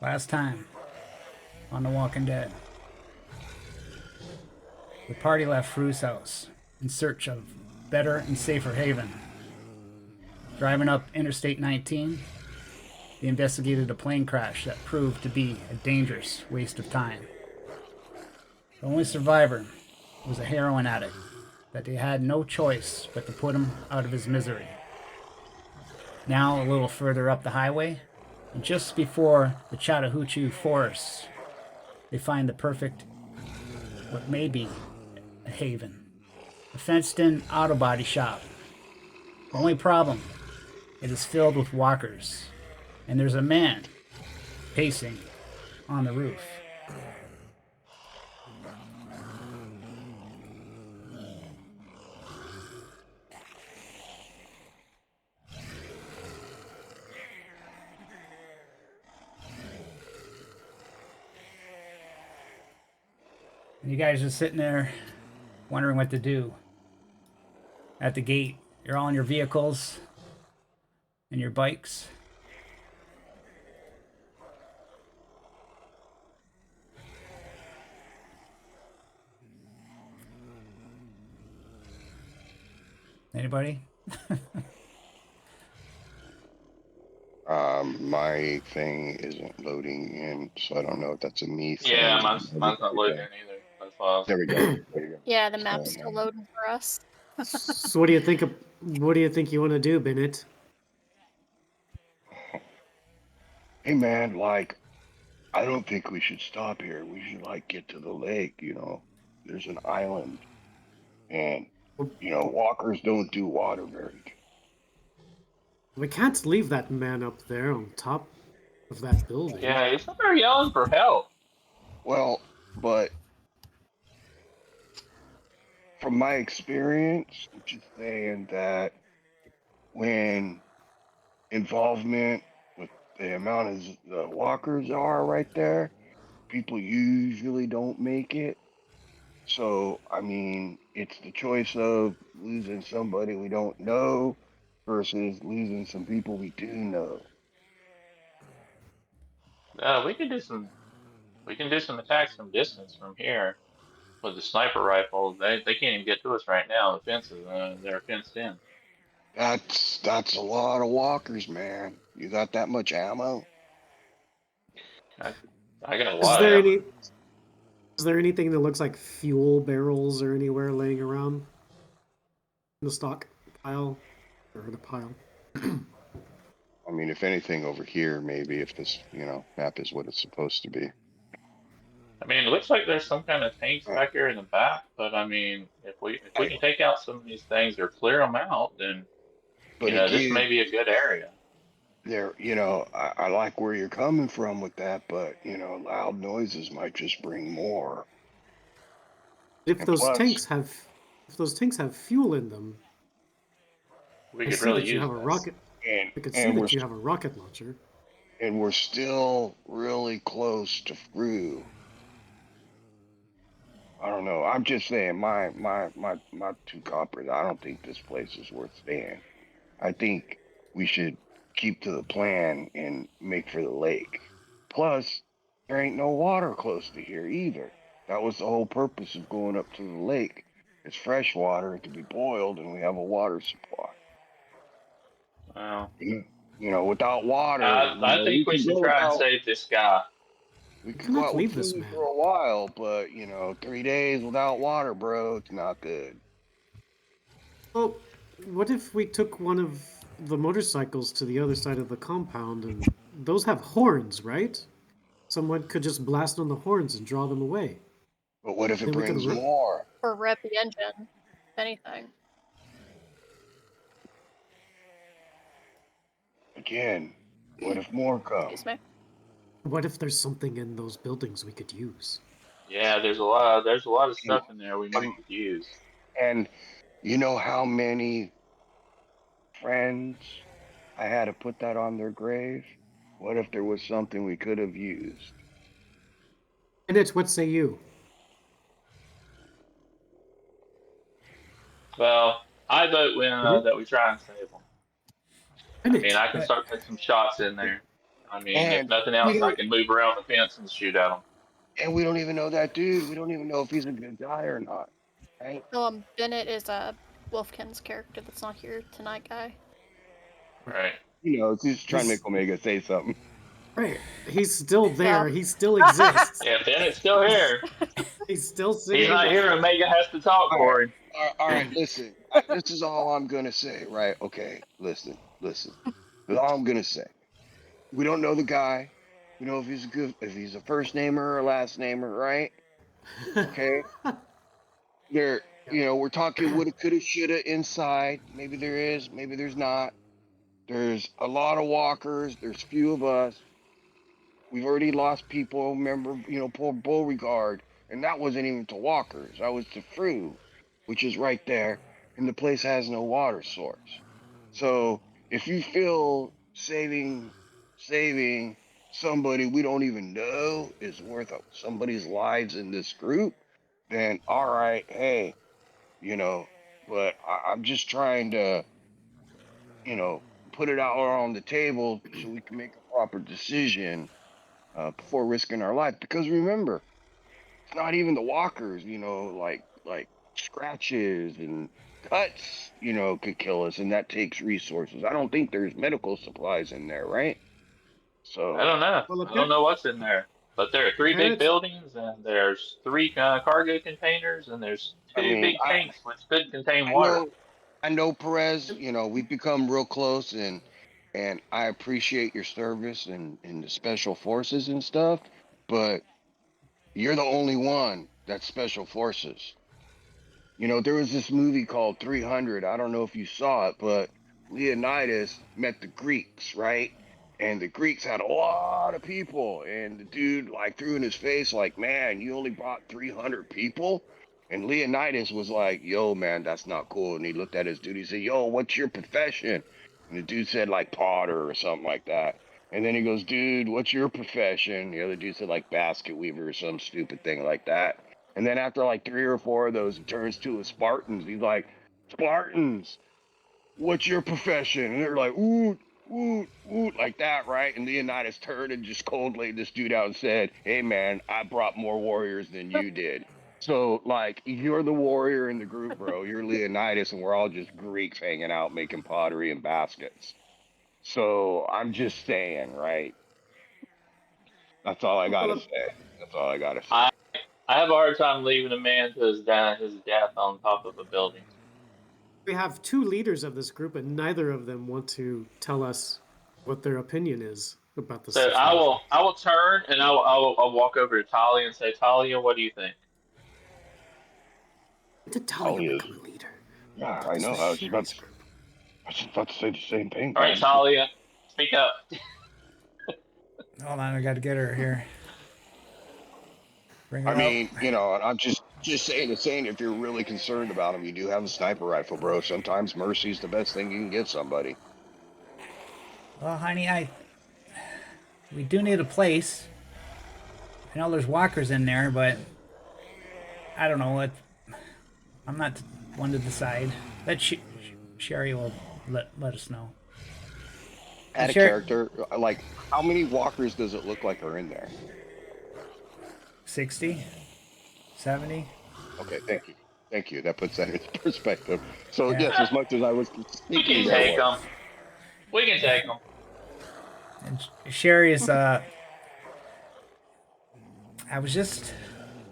Last time on The Walking Dead, the party left Fru's house in search of better and safer haven. Driving up Interstate 19, they investigated a plane crash that proved to be a dangerous waste of time. The only survivor was a heroin addict that they had no choice but to put him out of his misery. Now, a little further up the highway, and just before the Chattahoochee forests, they find the perfect, what may be, a haven. A fenced-in Autobody shop. The only problem, it is filled with walkers, and there's a man pacing on the roof. And you guys are sitting there wondering what to do. At the gate, you're all in your vehicles and your bikes. Anybody? My thing isn't loading in, so I don't know if that's a me thing. Yeah, mine's not loading either. That's why. There we go. There we go. Yeah, the map's still loading for us. So what do you think? What do you think you want to do, Bennett? Hey man, like, I don't think we should stop here. We should like get to the lake. There's an island, and walkers don't do water very good. We can't leave that man up there on top of that building. Yeah, he's up there yelling for help. Well, but from my experience, I'm just saying that when involvement with the amount of the walkers are right there, people usually don't make it. So, I mean, it's the choice of losing somebody we don't know versus losing some people we do know. We can do some. We can do some attacks from distance from here with the sniper rifle. They can't even get to us right now. The fences, they're fenced in. That's a lot of walkers, man. You got that much ammo? I got a Is lot there of ammo. is there anything that looks like fuel barrels or anywhere laying around in the stock pile or the pile? I mean, if anything over here, maybe if this, map is what it's supposed to be. I mean, it looks like there's some kind of tanks back here in the back, but I mean, if we can take out some of these things or clear them out, then But this again, may be a good area. I like where you're coming from with that, but loud noises might just bring more. If And those plus- tanks have fuel in them, We I could see really that you use have a this. rocket. And I could see and that you have a rocket launcher. and we're still really close to Fru. I don't know. I'm just saying, my 2 coppers. I don't think this place is worth staying. I think we should keep to the plan and make for the lake. Plus, there ain't no water close to here either. That was the whole purpose of going up to the lake. It's fresh water; it can be boiled, and we have a water supply. Well, Without water, I think we should try and save this guy. We could cannot go out with leave this food man. for a while, but 3 days without water, bro, it's not good. Well, what if we took one of the motorcycles to the other side of the compound and those have horns, right? Someone could just blast on the horns and draw them away. But what if it Then we could brings more? Or rev the engine, if anything. Again, what if more come? Excuse me. What if there's something in those buildings we could use? Yeah, there's a lot of stuff in there we might could use. And you know how many friends I had to put that on their grave? What if there was something we could have used? And it's what say you? Well, I vote that we try and save him. I mean, I can start putting some shots in there. I mean, if And nothing we else, I don't can move around the fence and shoot at them. and we don't even know that dude. We don't even know if he's a good guy or not. Right? Bennett is Wolfkin's character that's not here tonight, guy. Right. He's trying to He's make Omega say something. right. He's still there. Well. He still exists. Yeah, Bennett's still here. He's still He's sitting. not here. Omega has to talk All right. for him. All right, listen. This is all I'm gonna say, right? Okay, listen. This is all I'm gonna say. We don't know the guy. We know if he's a first namer or a last namer, right? Okay. There, we're talking woulda, coulda, shoulda inside. Maybe there is, maybe there's not. There's a lot of walkers. There's few of us. We've already lost people. Remember, poor Beauregard, and that wasn't even to walkers. That was to Frew, which is right there, and the place has no water source. So if you feel saving somebody we don't even know is worth somebody's lives in this group, then all right, hey, you know. But I'm just trying to, you know, put it out on the table so we can make a proper decision before risking our life. Because remember, it's not even the walkers, like scratches and cuts, could kill us, and that takes resources. I don't think there's medical supplies in there, right? I So don't know. Well, I don't know what's in there. But there are three big apparently, buildings, and there's three cargo containers, and there's I two mean, big tanks which could contain I water. know I know Perez. We've become real close, and I appreciate your service and in the special forces and stuff. But you're the only one that's special forces. There was this movie called 300. I don't know if you saw it, but Leonidas met the Greeks, right? And the Greeks had a lot of people, and the dude like threw in his face, like, "Man, you only brought 300 people." And Leonidas was like, "Yo, man, that's not cool." And he looked at his dude. He said, "Yo, what's your profession?" And the dude said like Potter or something like that. And then he goes, "Dude, what's your profession?" The other dude said like basket weaver or some stupid thing like that. And then after like three or four of those, he turns to his Spartans. He's like, "Spartans, what's your profession?" And they're like, "Ooh, ooh, ooh," like that, right? And Leonidas turned and just cold laid this dude out and said, "Hey, man, I brought more warriors than you did." So, like, you're the warrior in the group, bro. You're Leonidas, and we're all just Greeks hanging out making pottery and baskets. So, I'm just saying, right? That's all I gotta well, say. That's all I gotta say. I I have a hard time leaving a man to his death on top of a building. we have two leaders of this group, and neither of them want to tell us what their opinion is about the So situation. I will turn and I'll walk over to Talia and say, Talia, what do you think? When did Talia Talia, become a leader? yeah, I thought I this know. was Sherry's group. I was just about to say the same thing, All right, man. Talia, speak up. Hold on, I got to get her here. Bring I her out. mean, I'm just saying if you're really concerned about him, you do have a sniper rifle, bro. Sometimes mercy's the best thing you can give somebody. Well, honey, we do need a place. I know there's walkers in there, but I don't know what. I'm not one to decide. That Sherry will let us know. Add a Sherry, character, like how many walkers does it look like are in there? 60, 70. Okay, thank you. That puts that in perspective. So Yeah. yes, as much as I was We can thinking there take was. them. We can take them. And Sherry is. I was just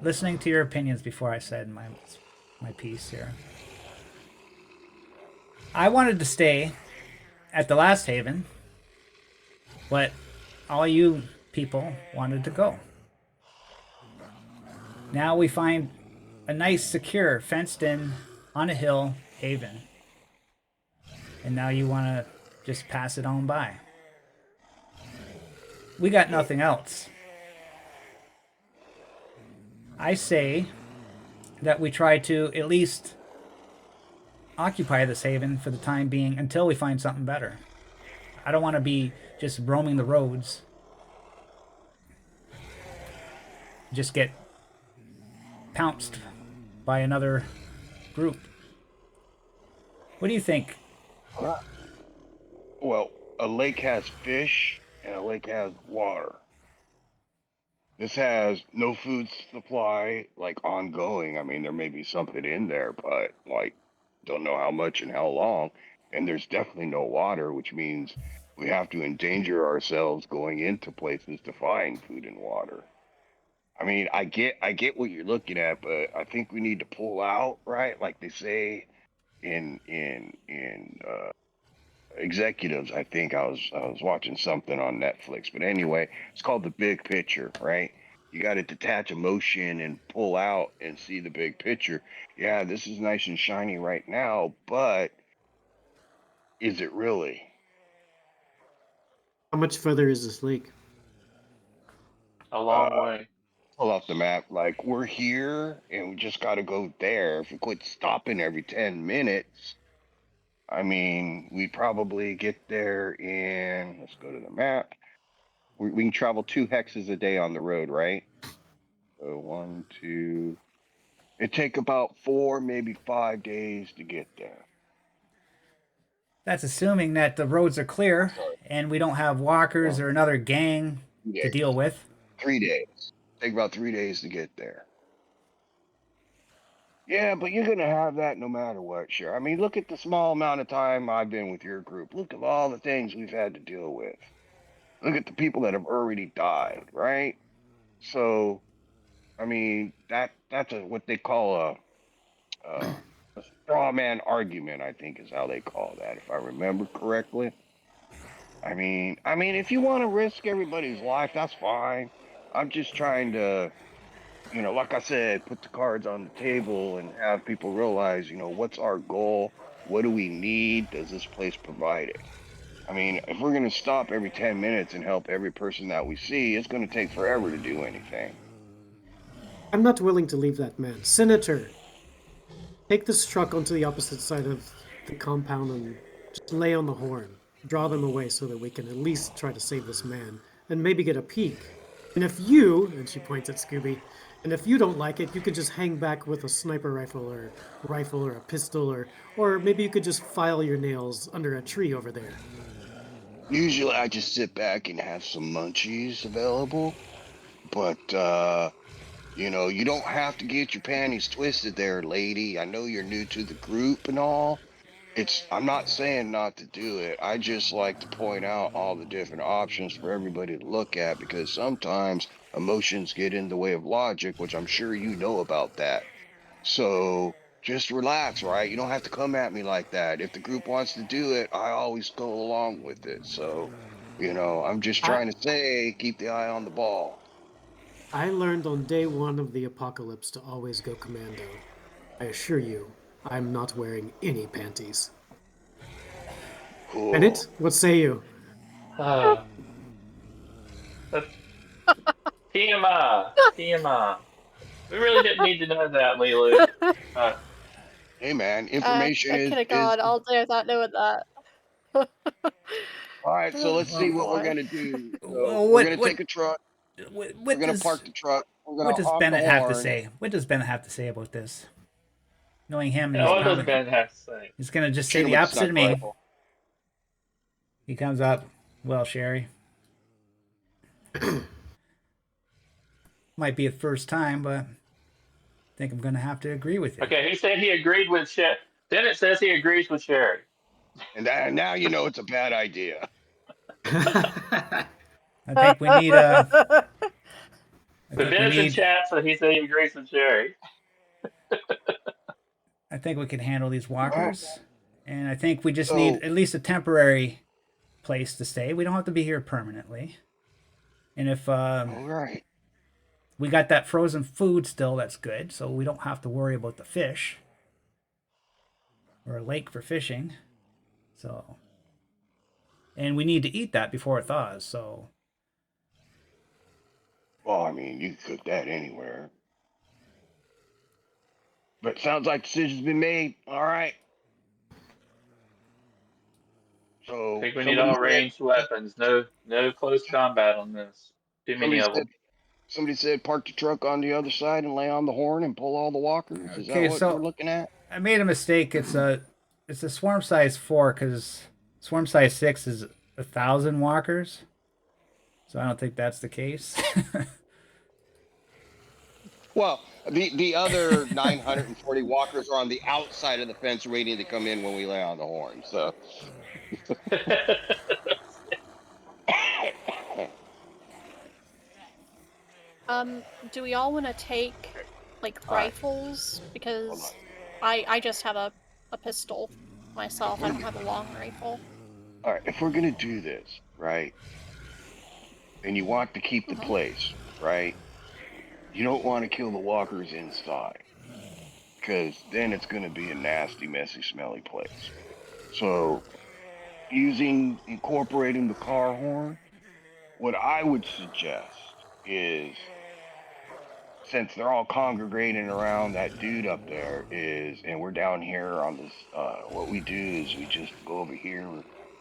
listening to your opinions before I said my piece here. I wanted to stay at the last haven, but all you people wanted to go. Now we find a nice, secure, fenced in, on a hill haven. And now you want to just pass it on by. We got nothing else. I say that we try to at least occupy this haven for the time being until we find something better. I don't want to be just roaming the roads. Just get pounced by another group. What do you think? Well, a lake has fish and a lake has water. This has no food supply, like ongoing. I mean, there may be something in there, but like, don't know how much and how long. And there's definitely no water, which means we have to endanger ourselves going into places to find food and water. I mean, I get what you're looking at, but I think we need to pull out, right? Like they say in executives. I think I was watching something on Netflix, but anyway, it's called the big picture, right? You got to detach emotion and pull out and see the big picture. Yeah, this is nice and shiny right now, but is it really? How much further is this lake? A Uh, long way. Pull off the map. Like we're here, and we just got to go there. If we quit stopping every 10 minutes, I mean, we probably get there in. Let's go to the map. We can travel 2 hexes a day on the road, right? So one, two. It take about 4, maybe 5 days to get there. That's assuming that the roads are clear Sorry, and we don't have walkers well, or another gang 3 days. to deal with. 3 days. Take about 3 days to get there. Yeah, but you're gonna have that no matter what, sure. I mean, look at the small amount of time I've been with your group. Look at all the things we've had to deal with. Look at the people that have already died, right? So, I mean, that's what they call a straw man argument. I think is how they call that, if I remember correctly. I mean, if you want to risk everybody's life, that's fine. I'm just trying to, like I said, put the cards on the table and have people realize, what's our goal? What do we need? Does this place provide it? I mean, if we're going to stop every 10 minutes and help every person that we see, it's going to take forever to do anything. I'm not willing to leave that man. Senator, take this truck onto the opposite side of the compound and just lay on the horn. Draw them away so that we can at least try to save this man and maybe get a peek. And if you, and she points at Scooby, and if you don't like it, you could just hang back with a sniper rifle or a pistol or maybe you could just file your nails under a tree over there. Usually I just sit back and have some munchies available, but you don't have to get your panties twisted there, lady. I know you're new to the group and all. I'm not saying not to do it. I just like to point out all the different options for everybody to look at because sometimes emotions get in the way of logic, which I'm sure you know about that. So just relax, right? You don't have to come at me like that. If the group wants to do it, I always go along with it. So, I'm just I trying to say keep the eye on the ball. I learned on day one of the apocalypse to always go commando. I assure you, I'm not wearing any panties. Cool. Bennett, what say you? Uh, that's TMI. TMI. We really didn't need to know that, Lilu. Uh, Hey man, I, information I is could have is gone all day without knowing that. all right. So let's see Oh Well, what we're boy. gonna do. So well we're what gonna what take a truck. what, We're what gonna does park the truck. We're gonna what does honk the Bennett have to horn. say? What does Bennett have to say about this? Knowing him, and yeah, what does Ben have to say? he's gonna just say Shoot him the with the opposite of sniper me. rifle. He comes up, well, Sherry, might be a first time, but I think I'm gonna have to agree with you. Okay, he said he agreed with Sherry. Bennett says he agrees with Sherry. And now you know it's a bad idea. I think we need I But think we Bennett's in need. chat, so he said he agrees with Sherry. I think we can handle these All right. walkers, and I think we just need So, at least a temporary place to stay. We don't have to be here permanently. And if all right. we got that frozen food still, that's good. So we don't have to worry about the fish or a lake for fishing. So, and we need to eat that before it thaws. So, Well, I mean, you can cook that anywhere. But sounds like decision's been made. All right. I So think we need all ranged weapons. No close combat on this. Too many somebody of said them. somebody said park the truck on the other side and lay on the horn and pull all the walkers. Is that okay, what we're so looking at? I made a mistake. It's a swarm size 4 because swarm size 6 is 1,000 walkers. So I don't think that's the case. Well, the other 940 walkers are on the outside of the fence waiting to come in when we lay on the horn. So, Do we all want to take like all right, rifles? hold on. Because I just have a pistol myself. I don't have a long rifle. All right, if we're gonna do this, right, and you want to keep the Hmm. place, right, you don't want to kill the walkers inside, because then it's gonna be a nasty, messy, smelly place. So, incorporating the car horn, what I would suggest is, since they're all congregating around that dude up there, and we're down here on this, what we do is we just go over here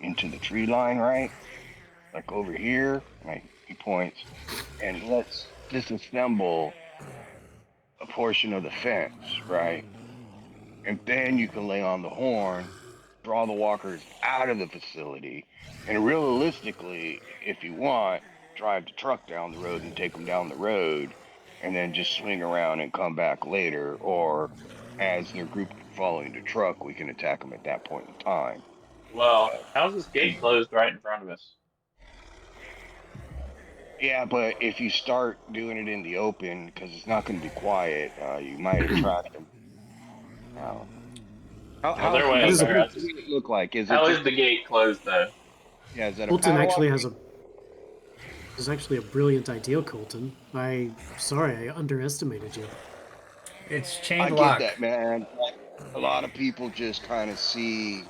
into the tree line, right? Like over here, like he points, and let's disassemble a portion of the fence, right? And then you can lay on the horn, draw the walkers out of the facility, and realistically, if you want, drive the truck down the road and take them down the road, and then just swing around and come back later. Or as they're grouped following the truck, we can attack them at that point in time. Well, how's this gate closed right in front of us? Yeah, but if you start doing it in the open, because it's not going to be quiet, you might attract them. Now, Well, they're what way That up is a there. I does just it look like? Is it how just is the gate closed though? yeah? Is that a Colton padlock? actually has a is actually a brilliant idea, Colton. Sorry, I underestimated you. It's I chain get lock. that, man. Like, a lot of people just kind of see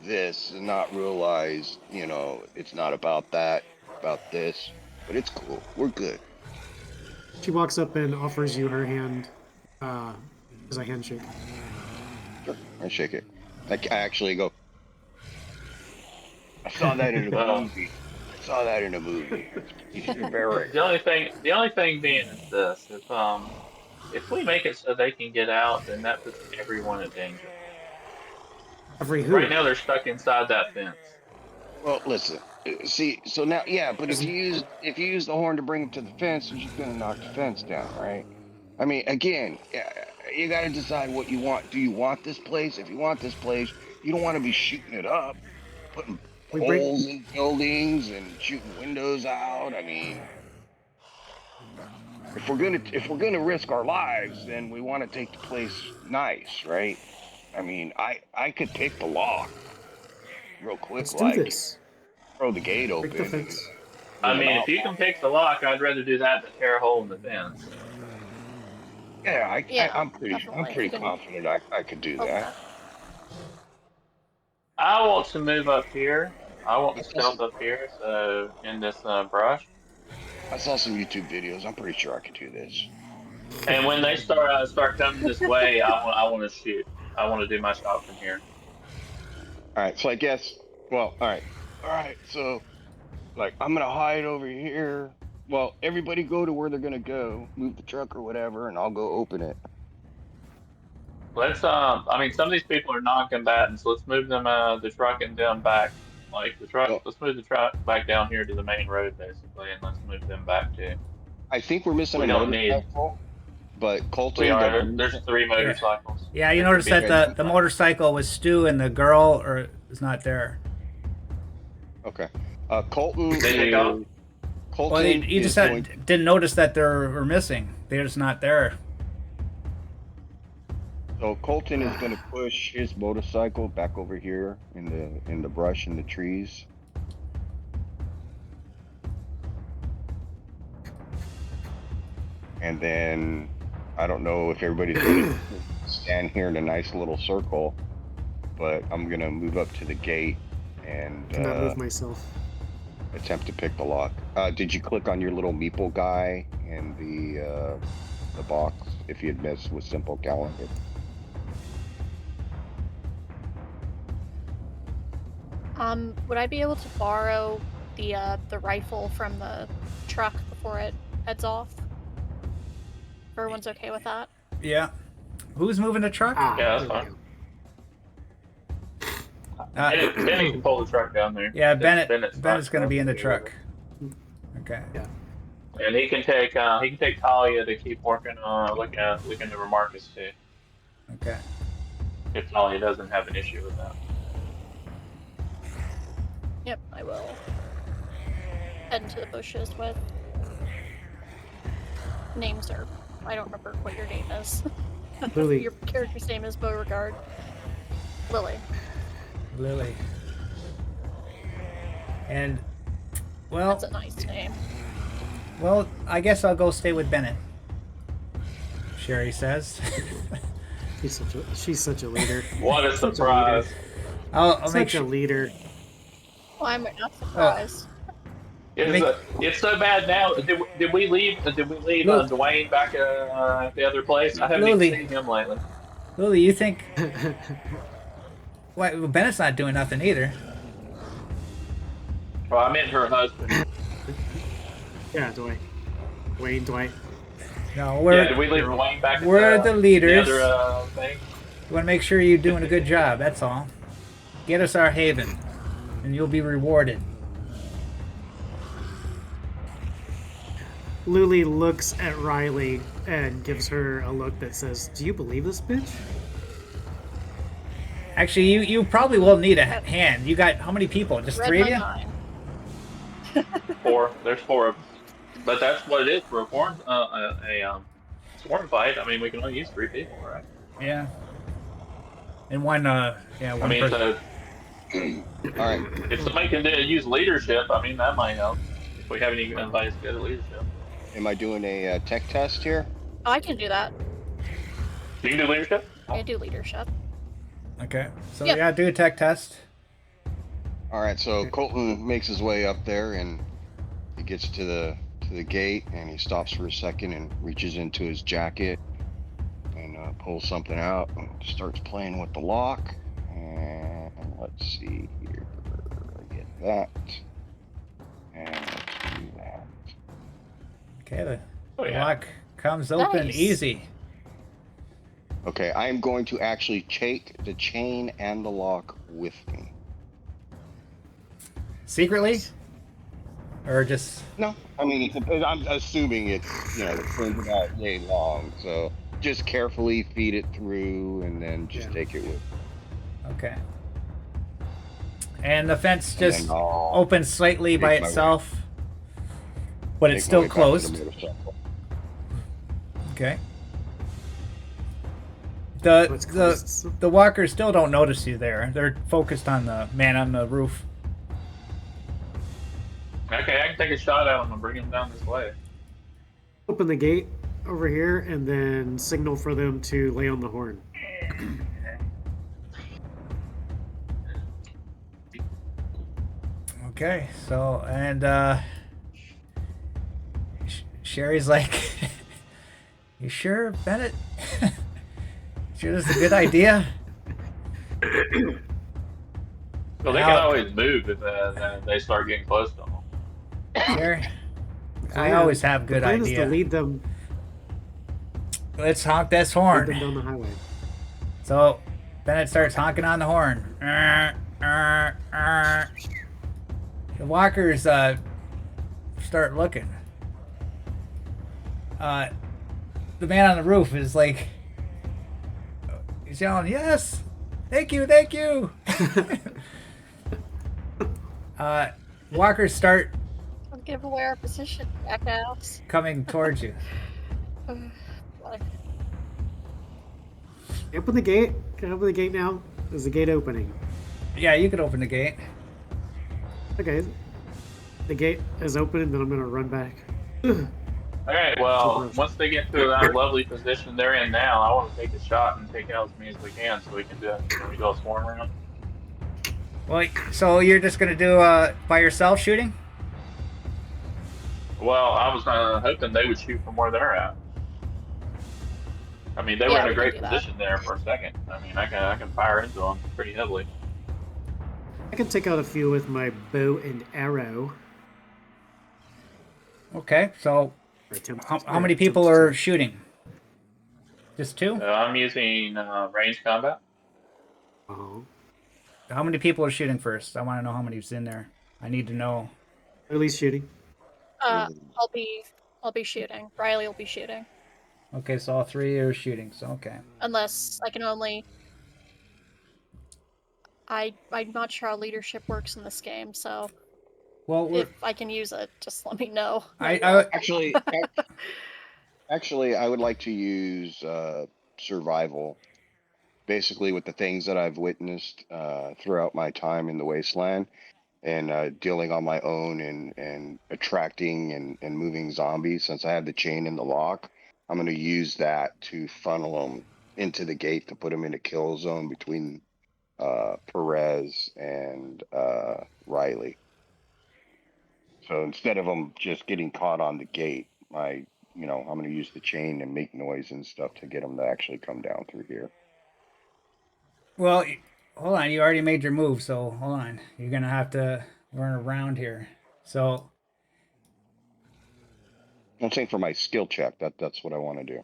this and not realize, it's not about that, about this. But it's cool. We're good. She walks up and offers you her hand as a handshake. Sure, I shake it. I actually go. I saw that in a Well, movie. I saw that in a movie. It's very. the only thing being is this: if we make it so they can get out, then that puts everyone in danger. Every Right who? now, they're stuck inside that fence. Well, listen. See, so now, yeah, but if Isn't you use the horn to bring them to the fence, you're just gonna knock the fence down, right? I mean, again, you got to decide what you want. Do you want this place? If you want this place, you don't want to be shooting it up, putting we break holes in buildings and shooting windows out. I mean, if we're gonna risk our lives, then we want to take the place nice, right? I mean, I could pick the lock real quick, let's do like this. throw the gate Break the open and fence. I get them mean, out. if you can pick the lock, I'd rather do that than tear a hole in the fence. Yeah, Yeah, I'm definitely. If you pretty can confident I could do open that. it. I want to move up here. I want I to saw stealth some up here, so in this brush. I saw some YouTube videos. I'm pretty sure I could do this. And when they start coming this way, I want to shoot. I want to do my shot from here. All right, so I guess. Well, all right. So like, I'm gonna hide over here. Well, everybody go to where they're gonna go. Move the truck or whatever, and I'll go open it. Let's I mean, some of these people are non-combatants. Let's move them the truck and them back. Like the truck, Well, let's move the truck back down here to the main road basically, and let's move them back too. I think we're missing a We don't need. motorcycle, but We Colton, are the there's three Yeah. motorcycles. Yeah, you They can notice be that in okay, the the truck. motorcycle was Stu and the girl or is not there. okay. Colton They take off. is Well, Colton you is just going. didn't notice that they were missing. They're just not there. So Colton is going to push his motorcycle back over here in the brush and the trees. And then I don't know if everybody's going to stand here in a nice little circle, but I'm going to move up to the gate and Cannot move myself. attempt to pick the lock. Did you click on your little meeple guy in the box if you had messed with simple calendar? Would I be able to borrow the rifle from the truck before it heads off? If everyone's okay with that. Yeah. Who's moving the truck? Yeah, that's There we fine. go. Uh, Bennett can pull the truck down there. yeah, Since Bennett's not going to be in the close, truck. Okay. Yeah. And he can take Talia to keep working on looking over Marcus too. Okay. If Talia doesn't have an issue with that. Yep, I will head into the bushes with names or I don't remember what your name is. Lily. Your character's name is Beauregard. Lily. Lily. And well, That's a nice name. well, I guess I'll go stay with Bennett. Sherry says. She's such a leader. What a Such a leader. surprise! I'll make Such a sure. leader. Well, I'm not Oh, surprised. make, It's so bad now. Did we leave? Did we leave Lil- Dwayne back at the other place? I haven't even Lily, seen him lately. Lily, you think? Well, Bennett's not doing nothing either. Well, I meant her husband. Yeah, Dwight. Wayne, Dwight. No, Yeah, did we leave Dwayne back at we're the leaders. the other thing? We want to make sure you're doing a good job. That's all. Get us our haven, and you'll be rewarded. Lily looks at Riley and gives her a look that says, "Do you believe this bitch?" Actually, you probably will need a hand. You got how many people? Just Read 3 of my you? mind. Four. There's four of us. But that's what it is for a sworn fight. I mean, we can only use 3 people, right? Yeah. And one I one mean, person. so All right. if somebody can use leadership, I mean, that might help. If we have anybody's good at leadership. Am I doing a tech test here? Oh, I can do that. You can do leadership? I do leadership. Okay. So Yep. yeah, do a tech test. All right. So Colton makes his way up there, and he gets to the gate, and he stops for a second and reaches into his jacket and pulls something out and starts playing with the lock. And let's see here. Get that. And let's do that. Okay, the Oh, yeah. lock comes open Nice. easy. Okay, I am going to actually take the chain and the lock with me. Secretly? Or just No, I mean, I'm assuming it's, it turns out yay long, so just carefully feed it through and then just take it with. okay. And the fence And just then I'll opens slightly make by my way. itself, but make it's my still way back to the closed. motorcycle. Okay. It's The closed. the walkers still don't notice you there. They're focused on the man on the roof. Okay, I can take a shot at him and bring him down this way. Open the gate over here and then signal for them to lay on the horn. Okay, so and Sherry's like, "You sure, Bennett? Sure, this is a good idea." Well, they can always move if they start getting close to them. Sherry, I Plan- always have the good plan is idea. to lead them Let's honk this down horn. the highway. So Bennett starts honking on the horn. The walkers start looking. The man on the roof is like, he's yelling, "Yes, thank you, thank you." Walkers start Don't give away our position, jackass. coming towards you. Open the gate. Can I open the gate now? Is the gate opening? Yeah, you can open the gate. Okay. The gate is open, and then I'm gonna run back. All right, well, once they get to that lovely position they're in now, I want to take a shot and take out as many as we can so we can do a swarm round. Well, so you're just gonna do by yourself shooting? Well, I was hoping they would shoot from where they're at. I mean, they were Yeah, in a we can great do that. position there for a second. I mean, I can fire into them pretty heavily. I can take out a few with my bow and arrow. Okay, so Or attempt- how or many people attempt are to. shooting? Just two? I'm using range combat. Uh-huh. How many people are shooting first? I want to know how many's in there. I need to know. At least shooting. I'll be shooting. Riley will be shooting. Okay, so all three are shooting. So okay. Unless I can only. I'm not sure how leadership works in this game, so Well, if I can use it, just let me know. I Actually, I would like to use survival. Basically, with the things that I've witnessed throughout my time in the wasteland and dealing on my own and attracting and moving zombies, since I have the chain and the lock, I'm going to use that to funnel them into the gate to put them in a kill zone between Perez and Riley. So instead of them just getting caught on the gate, I'm going to use the chain and make noise and stuff to get them to actually come down through here. well, hold on. You already made your move, so hold on. You're gonna have to run around here. So I'm saying for my skill check, that's what I want to do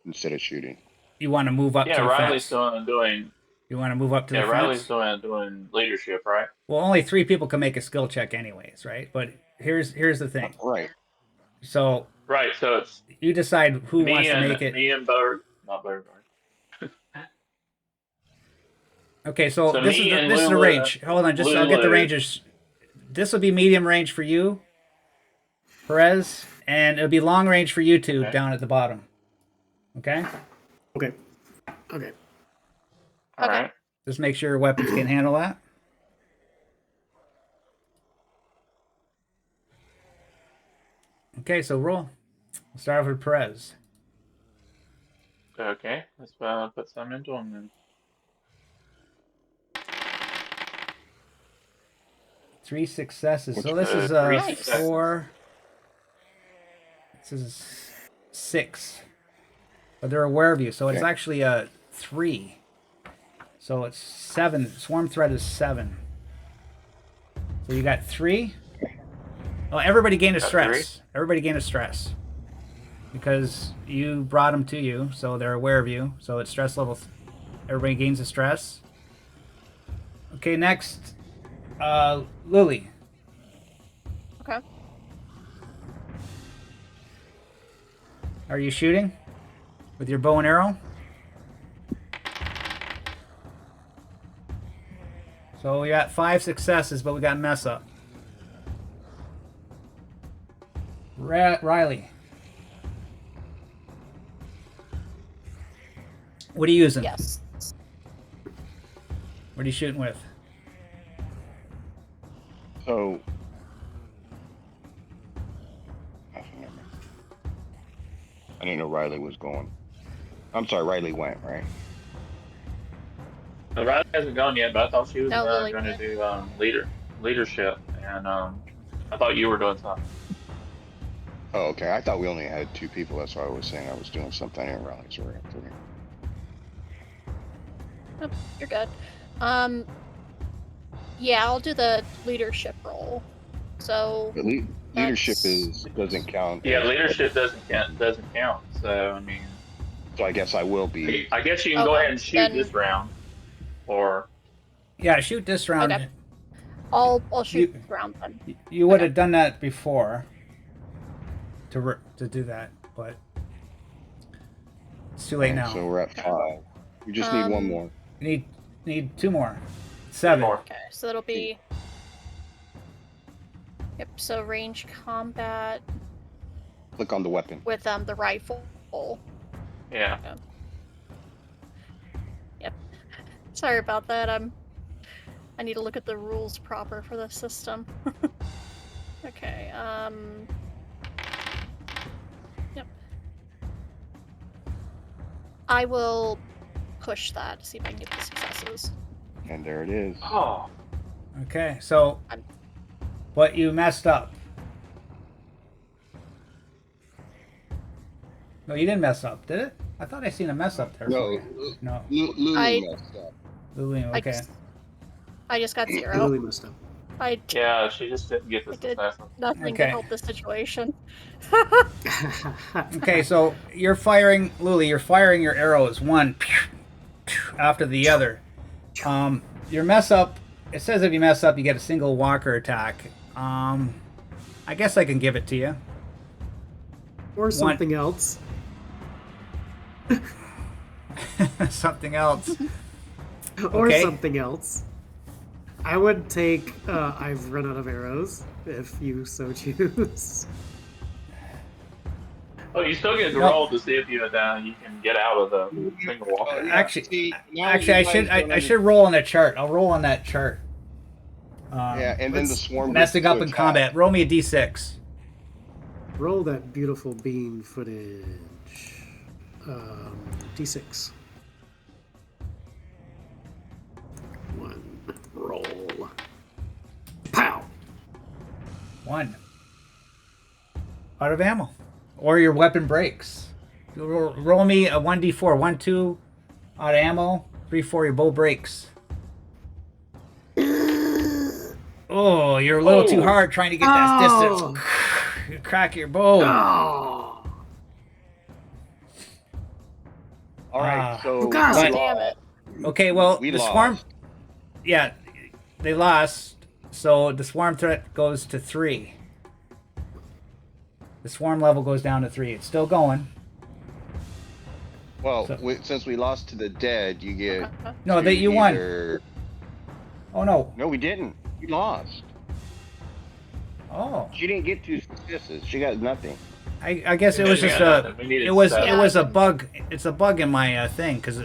instead of shooting. you want to move up Yeah, to the Riley's fence. doing. You want to move up to Yeah, the Riley's fence. doing leadership, right? Well, only 3 people can make a skill check, anyways, right? But here's the thing. Right. So Right. So it's you decide who wants to make it. me and Berg, not Berg. Okay, so So this is me the and this is the Lulu, range. Hold on, just I'll get the ranges. This will be medium range for you, Perez, and it'll be long range for you two Okay. down at the bottom. Okay? Okay. Okay. All Okay. right. Just make sure your weapons can handle that. Okay, so roll. We'll start off with Perez. Okay. Let's put some into them then. 3 successes. So Which- this is Three Nice. successes. 4. This is 6. But they're aware of you, so it's Okay. actually a 3. So it's 7. Swarm threat is 7. So you got 3. Well, everybody gained a Got stress. Everybody gained a stress. Because you brought them to you, so they're aware of you. So it's stress level. Everybody gains a stress. Okay, next, Lily. Okay. Are you shooting with your bow and arrow? So we got 5 successes, but we got a mess up. Riley. What are you using? Yes. What are you shooting with? So, I didn't know Riley was going. I'm sorry, Riley went, right? So Riley hasn't gone yet, but I thought she was No, Lily going to went. do leadership, and I thought you were doing something. Oh, okay. I thought we only had 2 people. That's why I was saying I was doing something in Riley's right. Oh, you're good. Yeah, I'll do the leadership role. So But leadership That's- doesn't count. Yeah, as- leadership doesn't count. So I mean, So I guess I will be. I guess you can go Okay, ahead and shoot then- this round, or Yeah, shoot this round. Okay. I'll shoot You- round then. You would Okay. have done that before to do that, but it's too late now. So we're at 5. We just need one more. You need 2 more. 7. more. Okay, so that'll be. Yep. So range combat Click on the weapon. with the rifle. Yeah. Yep. Sorry about that. I need to look at the rules proper for the system. Okay. Yep. I will push that to see if I can get the successes. And there it is. Oh, Okay, so I'm- but you messed up. No, you didn't mess up, did it? I thought I seen a mess up there. No, No. Lulu I- messed up. Lulu, I okay. just got 0. Really messed up. I yeah. She just didn't get the I did. success. nothing Okay. to help the situation. Okay, so you're firing, Luli, you're firing your arrows one after the other. Your mess up, it says if you mess up, you get a single walker attack. I guess I can give it to you. Or something else. Something else. Or Okay. something else. I would take I've run out of arrows, if you so choose. Oh, you still get to No. roll to see if you can get out of the single walker. Yeah, Actually, see, now actually, you guys don't I should roll on the chart. I'll roll on that chart. Yeah, and then the swarm Messing gets up to in attack. combat. Roll me a d6. Roll that beautiful bean footage. D6. 1. Roll. Pow! 1. Out of ammo. Or your weapon breaks. Roll me a 1d4. 1, 2 out of ammo. 3, 4, your bow breaks. Oh, you're a little too hard trying to get that distance. You crack your bow. Oh! All right, so God we damn lost. it. Okay, well, We the lost. swarm... Yeah, they lost. So the swarm threat goes to 3. The swarm level goes down to 3. It's still going. Well, So- since we lost to the dead, you get. No, to that you won. either- Oh, no. No, we didn't. We lost. Oh. She didn't get 2 successes. She got nothing. I guess it was Yeah, just nothing. We needed it was 7. it was a bug. It's a bug in my thing because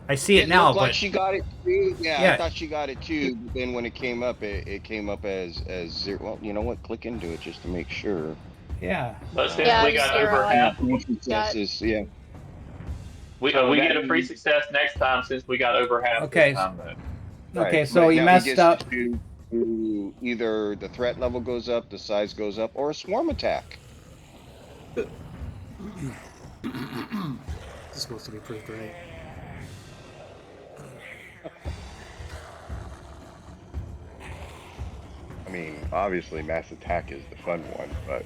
I see it now, looked like but she got it too. Yeah, Yeah. I thought she got it too. But then when it came up, it came up as 0. Well, you know what? Click into it just to make sure. yeah. But since Yeah, we it's got 0. over half, Successes, yeah. we So we that get a free means- success next time since we got over half Okay. this time. Though. Okay, Right, so but you now he messed gets up. to either the threat level goes up, the size goes up, or a swarm attack. This is supposed to be pretty great. I mean, obviously, mass attack is the fun one, but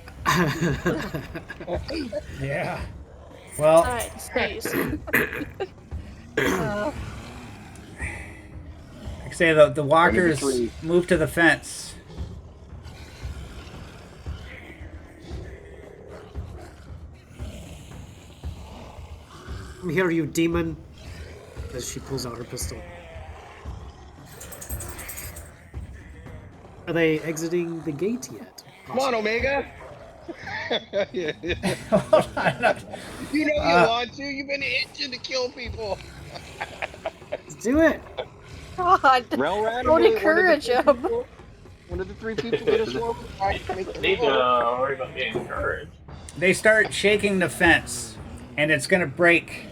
Yeah. Well, Alright, space. like I say, the walkers 3. move to the fence. I'm here, you demon. As she pulls out her pistol. Are they exiting the gate yet? come on, Omega. You know you want to. You've been itching to kill people. Let's do it. God. Rail rat Don't him, encourage him. One of the 3 people get a swarm attack. Make the Need to roll. worry about getting encouraged. They start shaking the fence, and it's gonna break.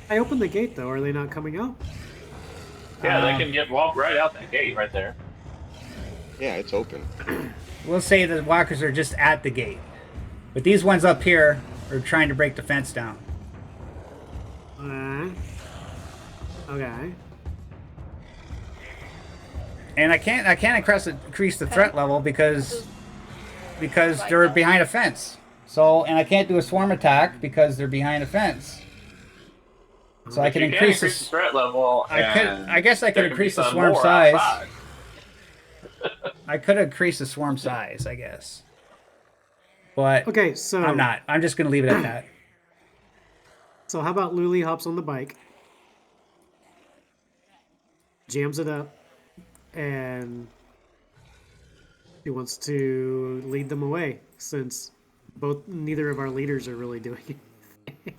I opened the gate though. Are they not coming out? Yeah, they can walk right out that gate right there. Yeah, it's open. We'll say the walkers are just at the gate, but these ones up here are trying to break the fence down. Okay. And I can't increase the threat level because they're behind a fence. So, and I can't do a swarm attack because they're behind a fence. So I can You can increase the threat level. I guess I could there can increase be the some swarm more size. outside. I could increase the swarm size, I guess. But Okay, so I'm not. I'm just gonna leave it at that. So how about Luli hops on the bike, jams it up, and he wants to lead them away since neither of our leaders are really doing it.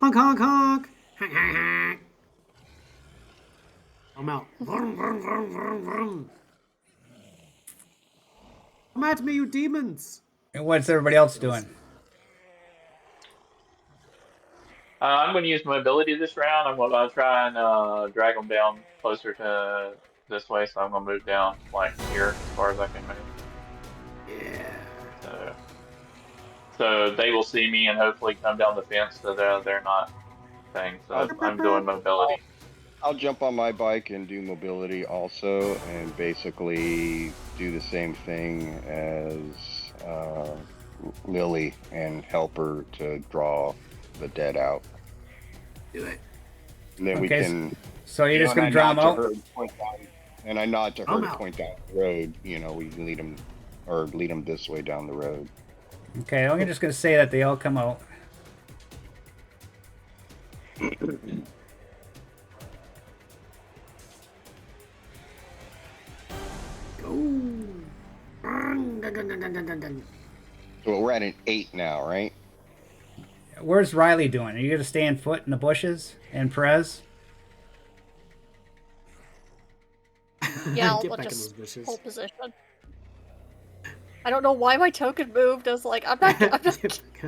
Honk honk honk! Honk honk honk! I'm out. Vroom, vroom, vroom, vroom, vroom. Come at me, you demons! And what's everybody else doing? I'm going to use mobility this round. I'm going to try and drag them down closer to this way, so I'm going to move down like here as far as I can move. Yeah. So they will see me and hopefully come down the fence so they're not thing. So I'm doing mobility. I'll jump on my bike and do mobility also, and basically do the same thing as Lily and help her to draw the dead out. Do it. And then we Okay, can. So you're just you know, gonna and draw I them nod out? to her and point down. And I nod to her I'm to out. point down the road. You know, we can lead them this way down the road. Okay, I'm just gonna say that they all come out. So we're at an 8 now, right? Where's Riley doing? Are you gonna stay in foot in the bushes? And Perez? Yeah, I'll Get back in just those bushes. hold position. I don't know why my token moved. I was like, I'm not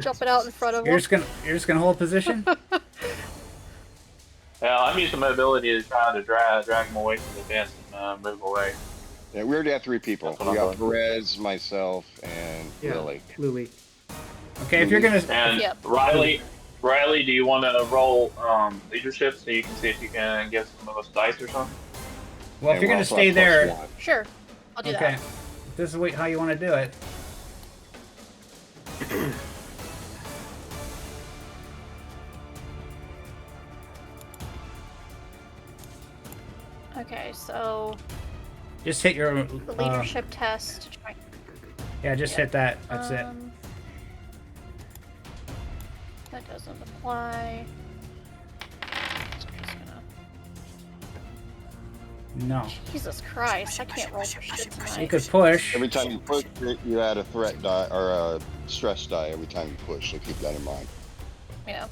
jumping out in front of You're him. just gonna hold position? Yeah, I'm using my ability to try to drag them away from the fence and move away. Yeah, we already have 3 people. That's what We I'm got doing. Perez, myself, and Yeah, Lily. Lily. Okay, if you're gonna And Yep. Riley, do you want to roll leadership so you can see if you can get some of those dice or something? well, if And you're we gonna also stay have there, +1. Sure, I'll do okay. that. If this is how you want to do it. Okay, so Just hit your the leadership test. yeah, just hit that. That's it. That doesn't apply. So I'm just gonna... No. Jesus Christ, I can't roll for shit You tonight. could push. Every time you push it, you add a threat die or a stress die every time you push. So keep that in mind. Yeah.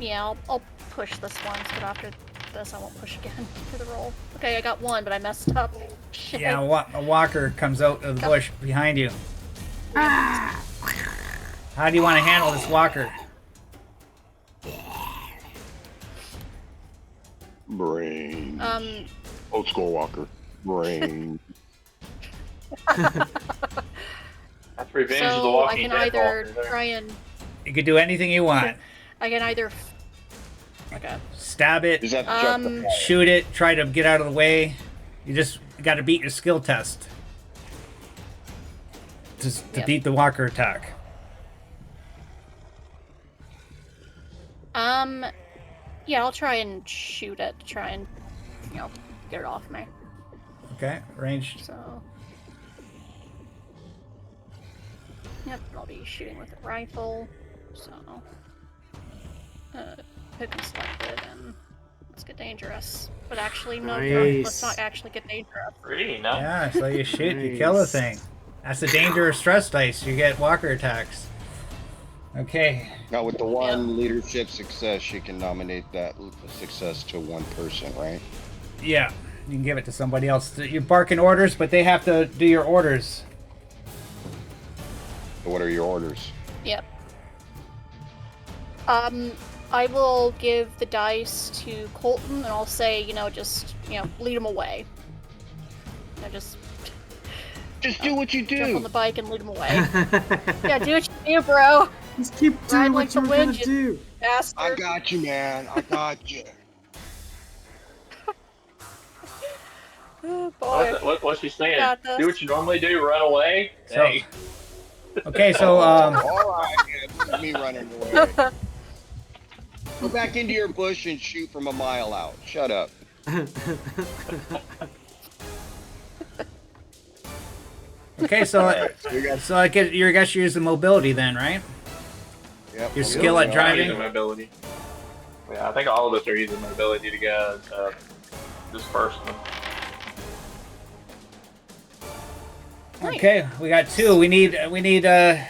Yeah, I'll push this once, but after this I won't push again for the roll. Okay, I got 1, but I messed up. Shit. Yeah, a walker comes out of the bush behind you. How do you want to handle this walker? Brain. Um, Old school walker. Brain. That's revenge of the so I Walking can Dead. either Walker there. try and... You could do anything you want. I can either... Okay. Stab it, Just have to check the shoot it, try to get out of the way. You just got to beat your skill test to Yep. beat the walker attack. Yeah, I'll try and shoot it to try and, get it off me. Okay, range. So... Yep, I'll be shooting with a rifle, so... pick and select it, and let's get dangerous. But actually, no, Nice. let's not actually get dangerous. Pretty nice. Yeah, so you shoot, you kill the thing. That's the danger of stress dice. You get walker attacks. Okay. Now with the one leadership success, you can nominate that success to one person, right? Yeah, you can give it to somebody else. You're barking orders, but they have to do your orders. So what are your orders? Yep. I will give the dice to Colton, and I'll say, just, lead him away. Just do what you jump on do. the bike and lead him away. Yeah, do what you do, bro. Just keep Ride doing like what you the were gonna wind, you do. bastard. I got you, man. I got you. Oh, boy. What's she saying? Got this. Do what you normally do, run away. So- Hey. Okay, so All right, yeah, this is me running away. Go back into your bush and shoot from a mile out. Shut up. okay, so We got I guess you're using mobility then, right? yep, Your we'll skill go at now. driving? Using mobility. Yeah, I think all of us are using mobility to get disperse them. Nice. Okay, we got 2. We need the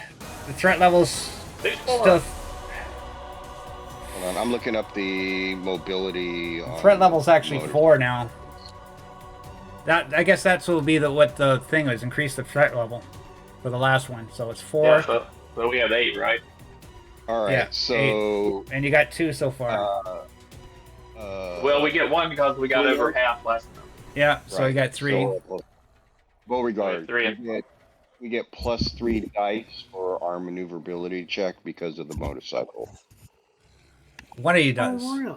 threat levels Big still. Hold on, I'm looking up the mobility. Threat level's actually motor. 4 now. That I guess that's will be what the thing is. Increase the threat level for the last one. So it's 4. Yeah, so we have 8, right? All right, Yeah, so and you got 2 so far. Well, we get 1 because we got over half last time. Yeah, so you got 3. So, Beauregard, Three. we get +3 dice for our maneuverability check because of the motorcycle. One of you does. Oh, really?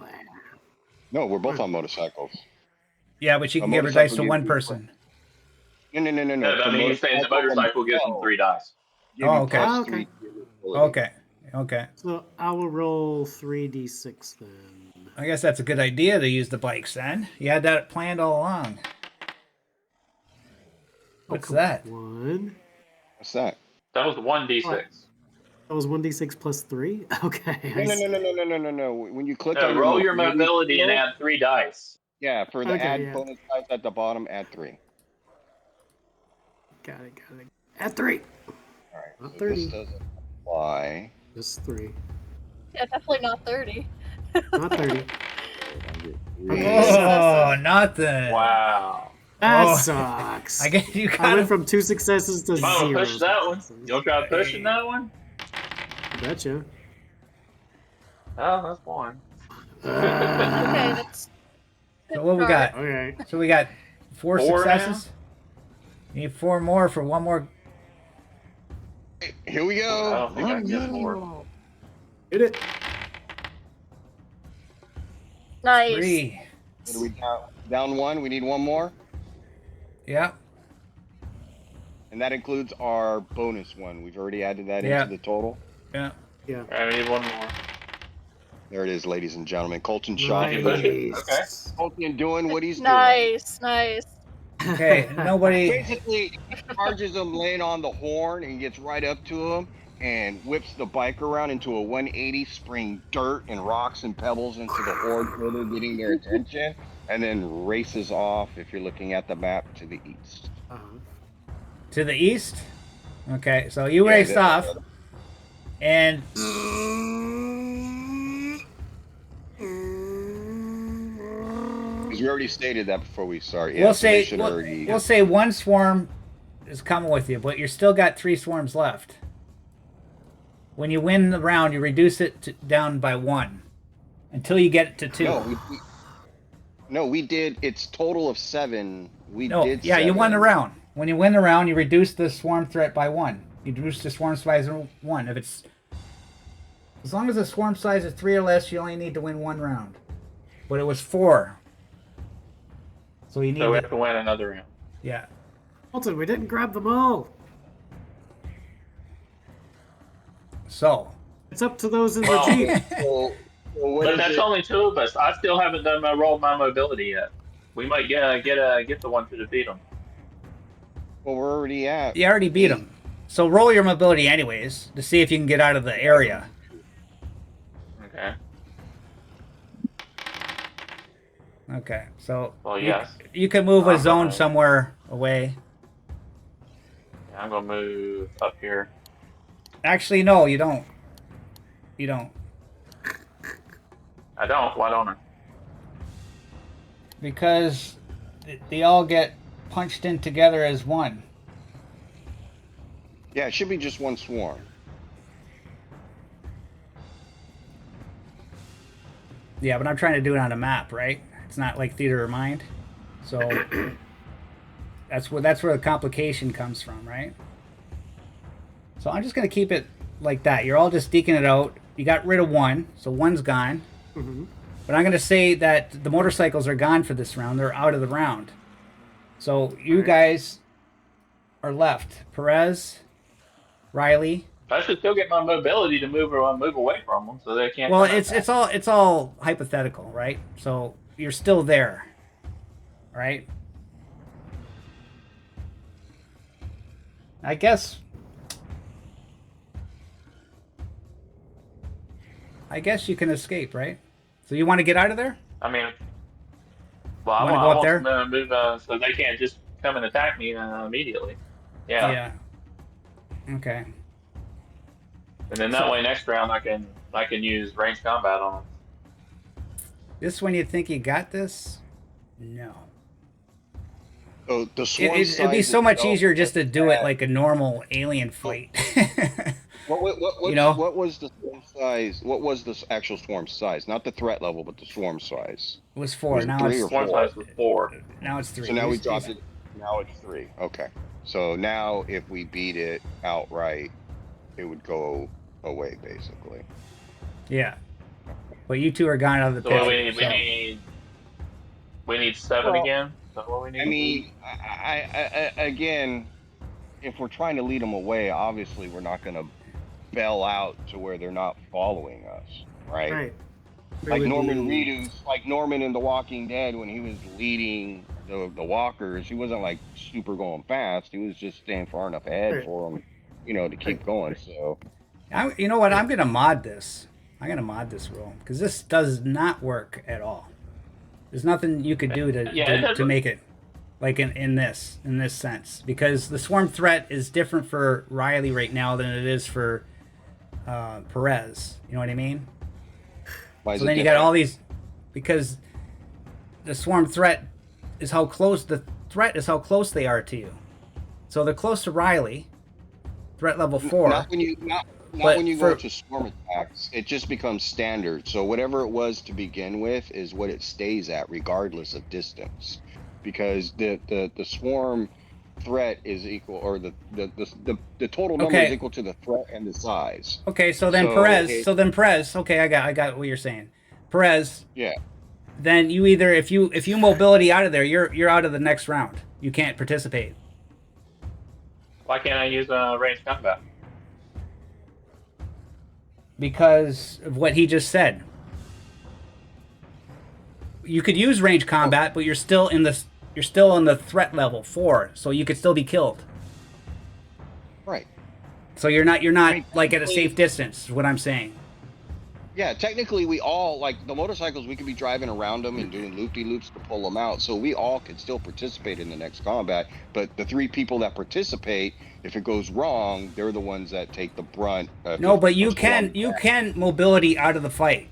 No, we're both on motorcycles. Yeah, but you can A give her dice to motorcycle one gives you person. No. No, I mean, he's saying the motorcycle gives them 3 dice. Give Oh, you okay. +3 Okay. ability. Okay. So I will roll 3d6 then. I guess that's a good idea to use the bikes then. You had that planned all along. What's come that? on. What's that? That was 1d6. What? That was 1d6 plus 3? Okay. No. When you click on No, roll your mobility and field, add 3 dice. yeah, for the Okay, add yeah. bonus dice at the bottom, add 3. Got it. At 3. All right. Not So 30. this doesn't apply. Just 3. Yeah, definitely not 30. Not 30. Okay. Oh, nothing. Wow. That Oh. sucks. I guess you I got went from 2 successes to You might 0 want to push that one. successes. You want to try pushing that one? Betcha. Oh, that's one. Okay, that's. So what we got? Okay. So we got 4 4 successes. Need 4 more for one more. Here we I go. don't think I can get more. Hit it. Nice. 3. What are we down 1? We need 1 more. Yeah. And that includes our bonus one. We've already added that Yeah. into the total. Yeah. Yeah. I need 1 more. There it is, ladies and gentlemen. Colton shot. Nice. Push it. Okay. Colton doing what he's doing. Nice. Okay. Nobody. Basically, he charges him laying on the horn and gets right up to him and whips the bike around into a 180, spraying dirt and rocks and pebbles into the horde, further getting their attention, and then races off, if you're looking at the map, to the east. Uh-huh. To the east? Okay, so you Yeah, raced off, and Because we already stated that before we start. Yeah, we'll so they say should already. we'll say 1 swarm is coming with you, but you're still got 3 swarms left. When you win the round, you reduce it down by 1 until you get to 2. No, we did. It's total of 7. We No, did. yeah, 7. you won the round. When you win the round, you reduce the swarm threat by 1. You reduce the swarm size by 1. If it's as long as the swarm size is 3 or less, you only need to win 1 round. But it was 4. So you need So we have to win another round. yeah. Colton, we didn't grab them all. So It's up to those in the Well, Jeep. So what But is that's it? only 2 of us. I still haven't done my roll my mobility yet. We might get the one to defeat them. Well, we're already at. you already beat him. So roll your mobility anyways to see if you can get out of the area. Okay. Okay. So Well, yes. you can move a I'm zone gonna- somewhere away. Yeah, I'm gonna move up here. Actually, no, you don't. You don't. I don't. Why don't I? Because they all get punched in together as one. Yeah, it should be just 1 swarm. Yeah, but I'm trying to do it on a map, right? It's not like theater of mind. So that's where the complication comes from, right? So I'm just gonna keep it like that. You're all just deking it out. You got rid of 1, so 1's gone. Mm-hmm. But I'm gonna say that the motorcycles are gone for this round. They're out of the round. So you guys are left. Perez, Riley. I should still get my mobility to move away from them, so they can't. Well, come it's attack. it's all hypothetical, right? So you're still there, right? I guess you can escape, right? So you want to get out of there? I mean, well, I wanna want, go I up want there? them to move so they can't just come and attack me immediately. Yeah. Okay. And then that way, next round I can use range combat on them. This one you think you got this? No. So the swarm It'd be size so much itself- easier just to do it like a normal alien fight. What, You know? what was the swarm size? What was the actual swarm size? Not the threat level, but the swarm size. It was 4. Was it Now 3 it's or Swarm 4? size was 4. now it's 3. So now we dropped it. Now it's 3. Okay. So now if we beat it outright, it would go away basically. Yeah. But you two are gone out of the So picture. what we need, so- we need 7 Well, again. Is that what we need? I mean, I again, if we're trying to lead them away, obviously we're not going to bail out to where they're not following us, right? Right. like Really Norman be- Reedus, like Norman in The Walking Dead when he was leading the walkers, he wasn't like super going fast. He was just staying far enough ahead Right. for him, to keep going. So You know what? I'm gonna mod this. I'm gonna mod this rule because this does not work at all. There's nothing you could do Yeah, it to doesn't. make it like in this sense because the swarm threat is different for Riley right now than it is for Perez. You know what I mean? why is So it then you got different? all these because the swarm threat is how close they are to you. So they're close to Riley, threat level 4. Not when you not But when you for- go to swarm attacks. It just becomes standard. So whatever it was to begin with is what it stays at, regardless of distance, because the swarm threat is equal, or the total number Okay. is equal to the threat and the size. Okay, so then Perez. Okay, I got what you're saying. Perez. Yeah. Then you either if you mobility out of there, you're out of the next round. You can't participate. Why can't I use range combat? Because of what he just said. You could use range combat, but you're still in the threat level 4, so you could still be killed. Right. So you're not Right. like at a safe distance, is what I'm saying. Yeah, technically we all, like the motorcycles, we could be driving around them and doing loop-de-loops to pull them out. So we all could still participate in the next combat. But the 3 people that participate, if it goes wrong, they're the ones that take the brunt. No, but you can mobility out of the fight.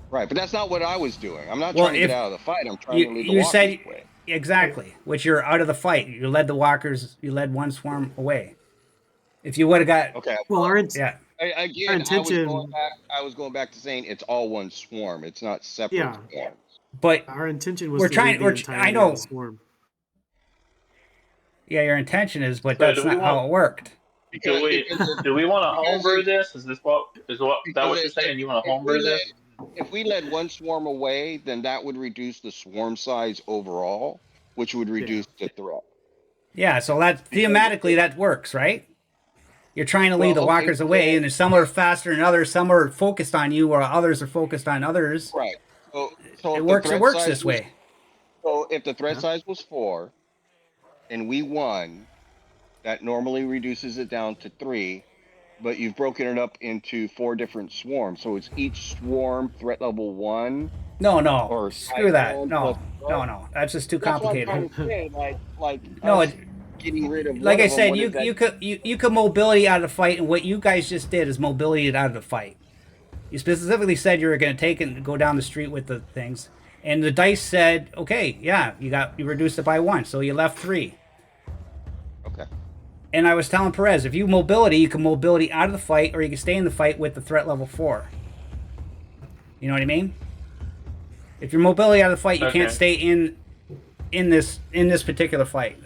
Right, but that's not what I was doing. I'm not Well, trying to if get out of the fight. I'm trying to lead the you walkers said away. exactly, which you're out of the fight. You led the walkers. You led one swarm away. If you would have got Okay. Well, yeah. Again, intention- I was going back to saying it's all one swarm. It's not separate Yeah. swarms. But Our intention was We're to trying- lead the we're- entirety I of know. the swarm. yeah, your intention is, but So that's do we not how want- it worked. Do we want to homebrew this? Is that what you're saying? You want to homebrew this? If we led one swarm away, then that would reduce the swarm size overall, which would reduce the threat. Yeah, so that thematically that works, right? You're trying to lead the Well, okay, walkers away, so- and some are faster than others. Some are focused on you, or others are focused on others. Right. So It if the works. It threat works size this was- way. So if the threat size was 4, and we won, that normally reduces it down to 3. But you've broken it up into 4 different swarms, so it's each swarm threat level 1. No, Or screw that. Cyclone No, plus- no. That's just too That's what I'm complicated. trying to say. Like No, us getting rid of. Like one I of them, said, what you is that? you could mobility out of the fight, and what you guys just did is mobility it out of the fight. You specifically said you were going to take and go down the street with the things, and the dice said, okay, yeah, you reduced it by 1, so you left 3. Okay. And I was telling Perez, if you mobility, you can mobility out of the fight, or you can stay in the fight with the threat level 4. You know what I mean? If you're mobility out of the fight, you can't Okay. stay in this particular fight.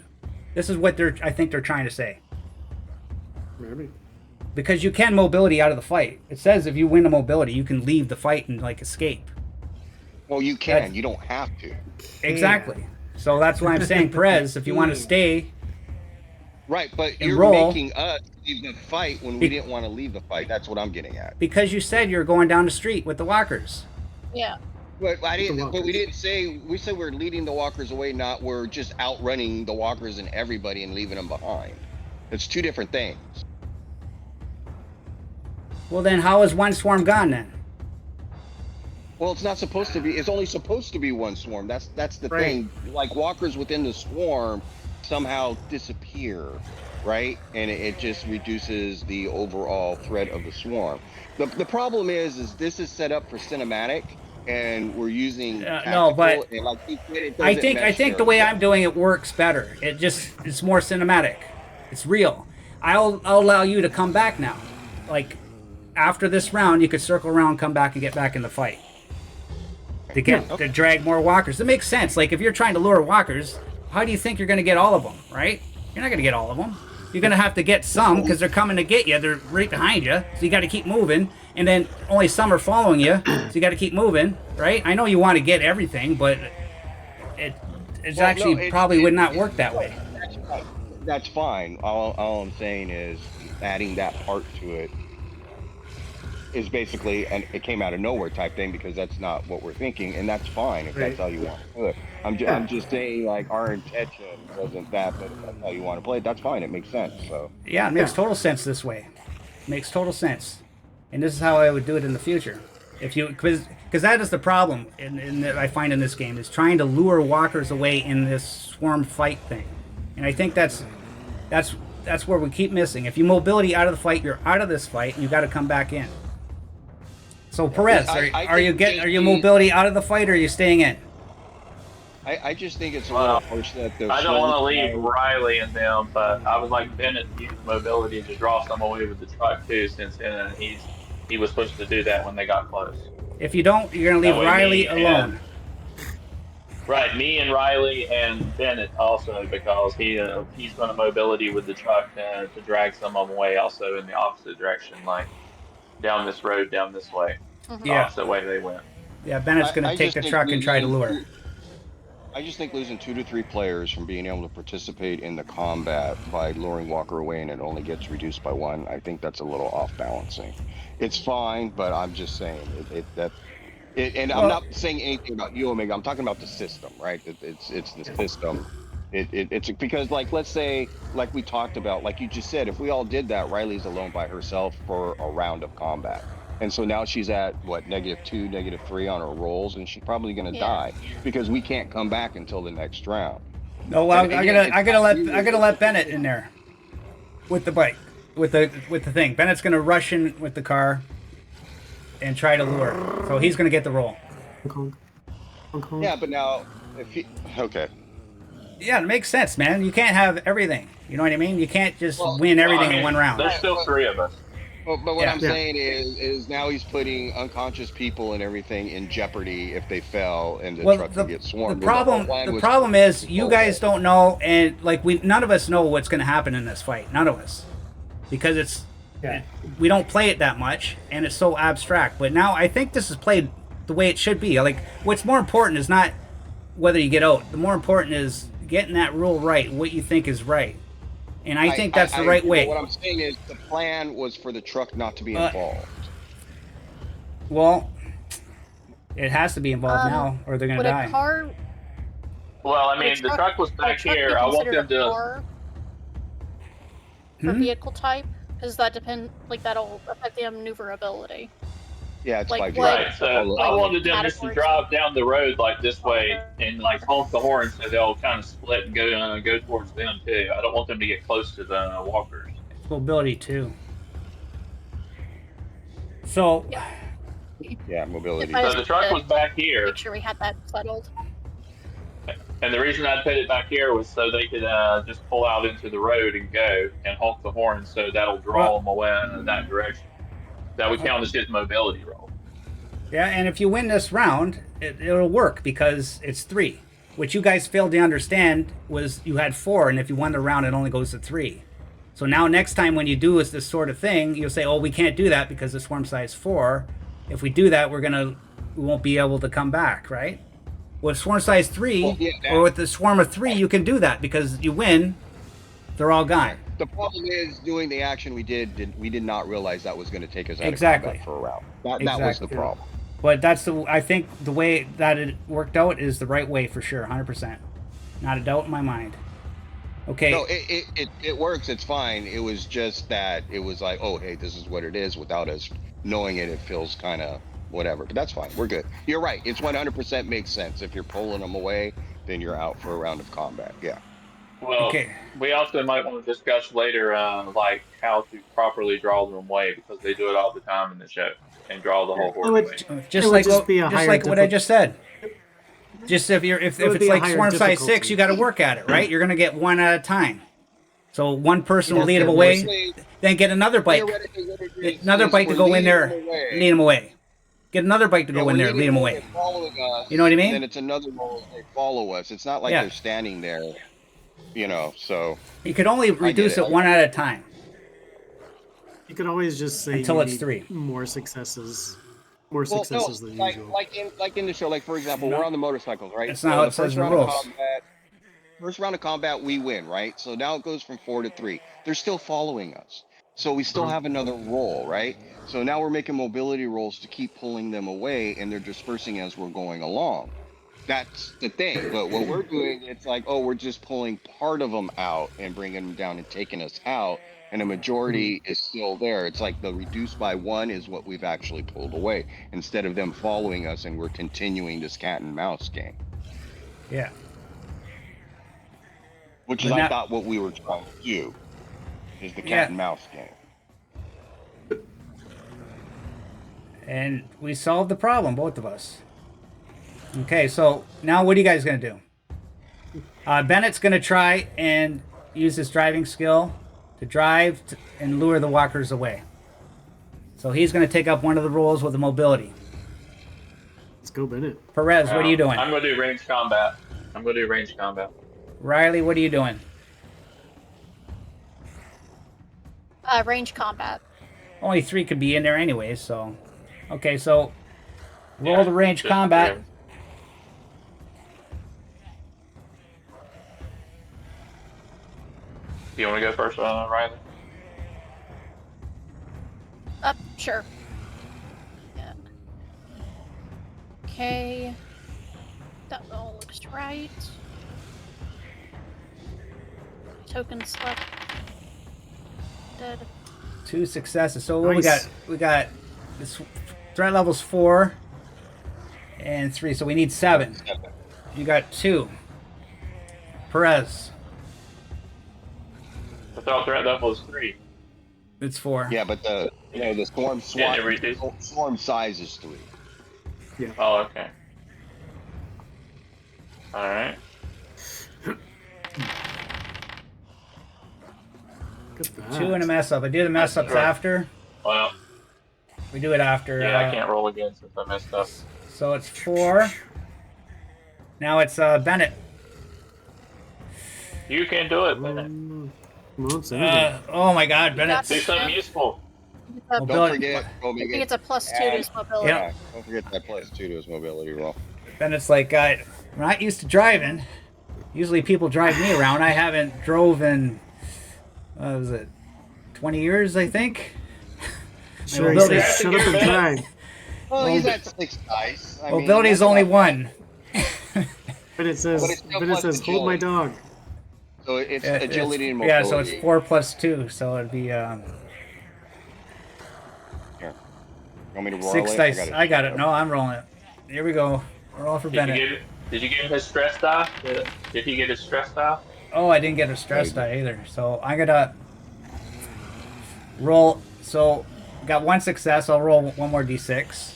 This is what I think they're trying to say. Maybe. Because you can mobility out of the fight. It says if you win a mobility, you can leave the fight and like escape. Well, you can. You don't have to. Exactly. So that's why I'm saying, Perez, if you want to stay, Right, but And you're roll. making us leave the fight when we didn't want to leave the fight. That's what I'm getting at. because you said you're going down the street with the walkers. Yeah. But I didn't. But we walkers. didn't say. We said we're leading the walkers away. Not we're just outrunning the walkers and everybody and leaving them behind. It's 2 different things. Well, then how is one swarm gone then? Well, it's not supposed to be. It's only supposed to be 1 swarm. That's the Right. thing. Like walkers within the swarm somehow disappear, right? And it just reduces the overall threat of the swarm. The problem is this is set up for cinematic, and we're using no, but tactical, and like you said, it I doesn't mesh think the very way well. I'm doing it works better. It's more cinematic. It's real. I'll allow you to come back now. Like after this round, you could circle around, come back, and get back in the fight. To drag more walkers. It makes sense. Like if you're trying to lure walkers, how do you think you're going to get all of them? Right? You're not going to get all of them. You're going to have to get some because they're coming to get you. They're right behind you, so you got to keep moving. And then only some are following you, so you got to keep moving. Right? I know you want to get everything, but it's actually probably would not work that way. That's fine. All I'm saying is adding that part to it. is basically and it came out of nowhere type thing because that's not what we're thinking, and that's fine if that's Right. how you want to do it. I'm just saying like our intention wasn't that, but if that's how you want to play it, that's fine. It makes sense. So Yeah, it makes total sense this way. Makes total sense. And this is how I would do it in the future. If you, because that is the problem that I find in this game is trying to lure walkers away in this swarm fight thing, and I think that's where we keep missing. If you mobility out of the fight, you're out of this fight, and you got to come back in. So Perez, are you mobility out of the fight, or are you staying in? I just think it's a little harsh that I don't want to leave Riley and them, but I would like Bennett to use mobility to draw some away with the truck too, since he was supposed to do that when they got close. If you don't, you're gonna leave That way Riley alone. Right, me and Riley and Bennett also because he's going to mobility with the truck to drag some of them away also in the opposite direction, like down this road, down this way, the Yeah, opposite way they went. yeah. Bennett's gonna I take just the think truck and try to lure. I just think losing 2 to 3 players from being able to participate in the combat by luring Walker away and it only gets reduced by 1, I think that's a little off balancing. It's fine, but I'm just saying and I'm not saying anything about you, Omega. I'm talking about the system, right? It's the system. It's because like let's say like we talked about, like you just said, if we all did that, Riley's alone by herself for a round of combat. And so now she's at what, -2, -3 on her rolls, and she's probably gonna die because we can't come back until the next round. No, well, I gotta let Bennett in there with the bike, with the thing. Bennett's gonna rush in with the car and try to lure. So he's gonna get the roll. Hong Kong. Yeah, but now if he okay. Yeah, it makes sense, man. You can't have everything. You know what I mean? You can't just win everything in one round. There's still 3 of us. But what I'm saying is now he's putting unconscious people and everything in jeopardy if they fell and the truck could get swarmed. The problem is you guys don't know, and like none of us know what's going to happen in this fight. None of us, because we don't play it that much, and it's so abstract. But now I think this is played the way it should be. Like what's more important is not whether you get out. The more important is getting that rule right. What you think is right. And I think that's the right way. What I'm saying is the plan was for the truck not to be involved. Well, it has to be involved now, or they're going to die. Well, I mean, the truck was back here. I want them to. For vehicle type, because that that'll affect the maneuverability. Yeah, it's like, right. So I wanted them just to drive down the road like this way and like honk the horn so they'll kind of split and go towards them too. I don't want them to get close to the walkers. It's mobility too. So. Yeah, mobility. So the truck was back here. Make sure we had that settled. And the reason I put it back here was so they could just pull out into the road and go and honk the horn, so that'll draw them away in that direction. That would count as his mobility roll. Yeah, and if you win this round, it'll work because it's 3. What you guys failed to understand was you had 4, and if you won the round, it only goes to 3. So now next time when you do this sort of thing, you'll say, oh, we can't do that because the swarm size 4. If we do that, we won't be able to come back, right? With swarm size 3, or with the swarm of 3, you can do that because you win, they're all gone. The problem is doing the action we did not realize that was going to take us out of combat for a round. That was the problem. But I think the way that it worked out is the right way for sure, 100%. Not a doubt in my mind. Okay. No, it works. It's fine. It was just that it was like, oh, hey, this is what it is. Without us knowing it, it feels kind of whatever. But that's fine. We're good. You're right. It's 100% makes sense. If you're pulling them away, then you're out for a round of combat. Yeah. Well, we also might want to discuss later, like how to properly draw them away because they do it all the time in the show and draw the whole horde away. Just like what I just said. Just if it's like swarm size 6, you got to work at it, right? You're gonna get 1 at a time. So one person will lead them away, then get another bike, to go in there, lead them away. Get another bike to go in there, lead them away. You know what I mean? Then it's another role. They follow us. It's not like they're standing there. So you could only reduce it 1 at a time. You could always just say until it's 3. More successes than usual. Like in the show, like for example, we're on the motorcycles, right? That's not how it says in the rules. First round of combat, we win, right? So now it goes from 4 to 3. They're still following us. So we still have another roll, right? So now we're making mobility rolls to keep pulling them away, and they're dispersing as we're going along. That's the thing. But what we're doing, it's like, oh, we're just pulling part of them out and bringing them down and taking us out, and a majority is still there. It's like the reduced by one is what we've actually pulled away instead of them following us, and we're continuing this cat and mouse game, Yeah. which is, But I now- thought, what we were trying to do is the cat Yeah. and mouse game. And we solved the problem, both of us. Okay, so now what are you guys going to do? Bennett's going to try and use his driving skill to drive and lure the walkers away. So he's going to take up one of the roles with the mobility. Let's go, Bennett. Perez, what are you doing? I'm going to do range combat. Riley, what are you doing? Range combat. Only 3 could be in there anyway, so... Okay, so roll Yeah, the range just combat. range. Do you want to go first, Riley? Sure. Yeah. Okay. That all looks right. Token select. Dead. 2 successes. So what Nice. we got this threat level's 4 and 3, so we need 7. You got 2. Perez, The threat level is 3. it's 4. Yeah, but the swarm Yeah, SWAT, it reduces. swarm size is 3. Oh, okay. All right. Look at that. 2 and a mess up. I do the mess ups Sure. after. Well, We do it after. yeah, I can't roll again since I messed up. So it's 4. Now it's Bennett. You can do it, Bennett. Come on, Senator. Oh my God, Bennett. Do something useful. I Don't Mobility- forget, think it's a +2 to his mobility. Yeah. don't forget that +2 to his mobility roll. Bennett's like, I'm not used to driving. Usually people drive me around. I haven't drove in, what was it, 20 years, I think? Sure, he mobility- says, shut up and drive. Well, he's at 6 dice. I mean, Mobility's that's only not- 1. But it says, But it's still but it plus says, hold my agility. dog. So it's Yeah, agility and yeah, mobility. so it's 4 plus 2, so it'd be Here. You want me to roll 6 it? dice. I got it. No, I'm rolling it. Here we go. We're all for Bennett. Did you give him his stress die? Did he get his stress die? Oh, I didn't get a stress die either. So I'm gonna roll. So got 1 success. I'll roll 1 more d6.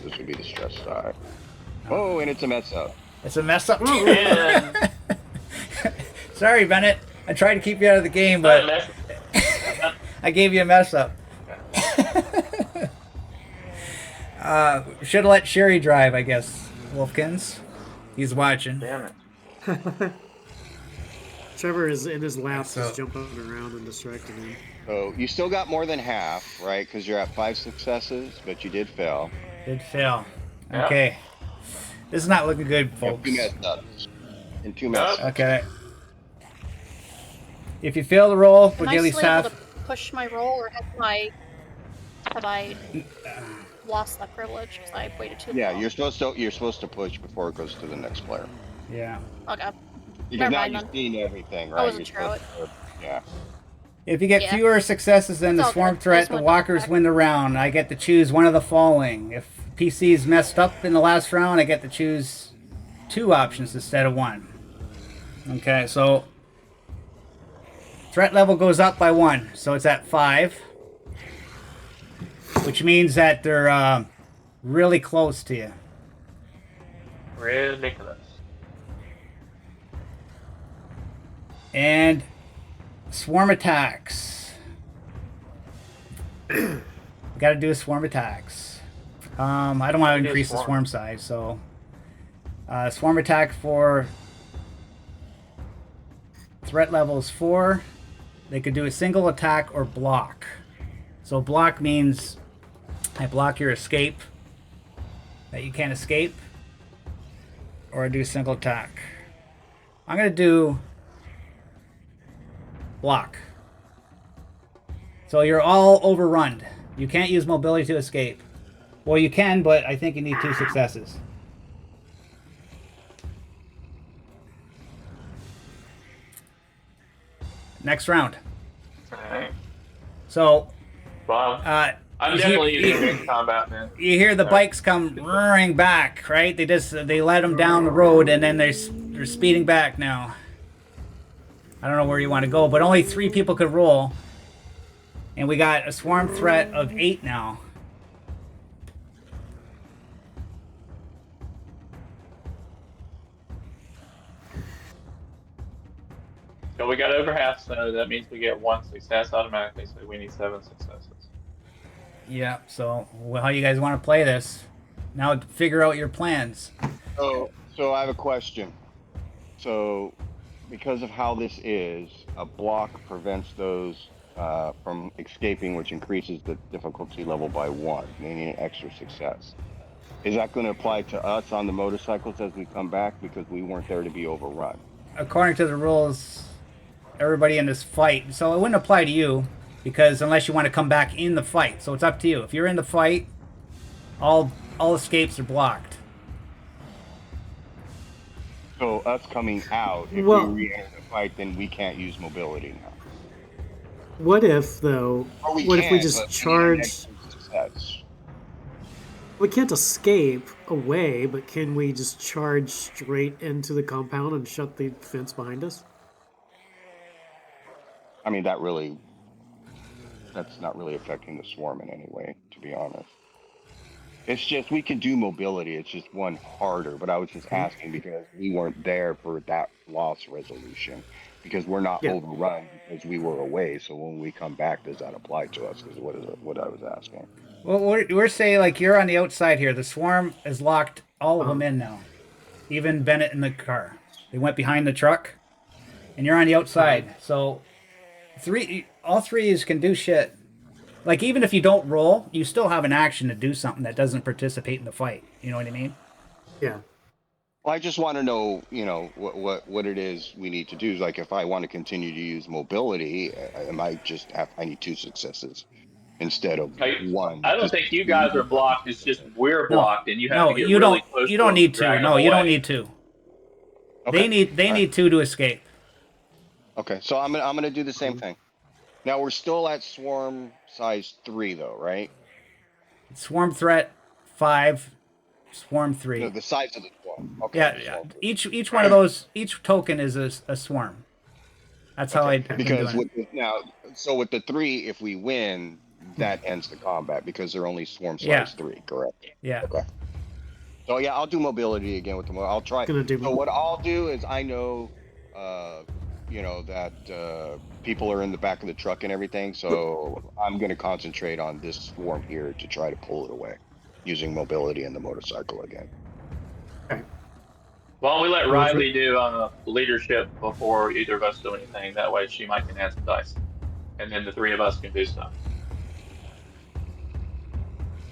This would be the stress die. Oh, and it's a mess up. It's a mess up. And Sorry, Bennett. I tried to keep you out of the game, but I gave you a mess up. Should have let Sherry drive, I guess. Wolfkins. He's watching. damn it. Trevor is in his lap, So- just jumping around and distracting him. So you still got more than half, right? Because you're at 5 successes, but you did fail. Did fail. Yeah. Okay. This is not looking good, You have folks. 2 messed ups. And 2 messed ups. Okay. If you fail the roll, Am we'll I give you still able half. to push my roll, or have I lost that privilege because I waited too Yeah, long? you're supposed to push before it goes to the next player. Yeah. Okay. Because Never now mind you've then. seen everything, right? I wasn't You're sure what- supposed to- yeah. If you get Yeah. fewer successes than It's the all swarm good. I threat, just the wanted to walkers check. win the round. I get to choose one of the following. If PC's messed up in the last round, I get to choose 2 options instead of 1. Okay, so threat level goes up by 1, so it's at 5, which means that they're really close to you. Ridiculous. And swarm attacks. Got to do swarm attacks. I don't want to do increase the swarm. swarm size, so swarm attack for threat level is 4. They could do a single attack or block. So block means I block your escape, that you can't escape, or I do single attack. I'm gonna do block. So you're all overrun. You can't use mobility to escape. Well, you can, but I think you need 2 successes. Next round. Alright. So, Well, I'm you definitely hear- using big combat, man. you hear the bikes come roaring back, right? They let them down the road, and then they're speeding back now. I don't know where you want to go, but only 3 people could roll. And we got a swarm threat of 8 now. So we got over half, so that means we get 1 success automatically, so we need 7 successes. Yeah, so how you guys want to play this? Now figure out your plans. So I have a question. So, because of how this is, a block prevents those from escaping, which increases the difficulty level by 1, meaning an extra success. Is that going to apply to us on the motorcycles as we come back because we weren't there to be overrun? According to the rules, everybody in this fight, so it wouldn't apply to you because unless you want to come back in the fight. So it's up to you. If you're in the fight, all escapes are blocked. So us coming out, if Well- we re-enter the fight, then we can't use mobility now. What if, though? Or we What if we can, just but we need an charge? extra success. We can't escape away, but can we just charge straight into the compound and shut the fence behind us? I mean, that's not really affecting the swarm in any way, to be honest. It's just we can do mobility. It's just one harder. But I was just asking because we weren't there for that loss resolution because we're not Yeah. overrun because we were away. So when we come back, does that apply to us? Is what I was asking. Well, we're saying like you're on the outside here. The swarm has locked all of them in now, even Bennett in the car. They went behind the truck, and you're on the outside. So all 3 of you can do shit. Like even if you don't roll, you still have an action to do something that doesn't participate in the fight. You know what I mean? Yeah. Well, I just want to know, what it is we need to do. Like if I want to continue to use mobility, I need 2 successes instead of Hey, 1. I don't just think you to guys use are blocked. It's just we're blocked, and you have No, to get you really don't. close. You to don't them need to drag to. No, them you don't away. need to. Okay. They need All right. need 2 to escape. Okay, so I'm gonna do the same thing. Now we're still at swarm size 3 though, right? Swarm threat 5, swarm 3. No, the size of the swarm. Okay. Yeah, the yeah. swarm. Each one of those, each token is a swarm. That's how I've been Because doing it. with the 3, if we win, that ends the combat because they're only swarm size Yeah. 3, correct? Yeah. Okay. So yeah, I'll do mobility again with them. I'll try. Gonna do So what I'll do is I know, that people are in the back of the truck and everything. So I'm going to concentrate on this swarm here to try to pull it away, using mobility and the motorcycle again. Okay. Why don't we let Riley do leadership before either of us do anything? That way she might can add some dice. And then the 3 of us can do stuff.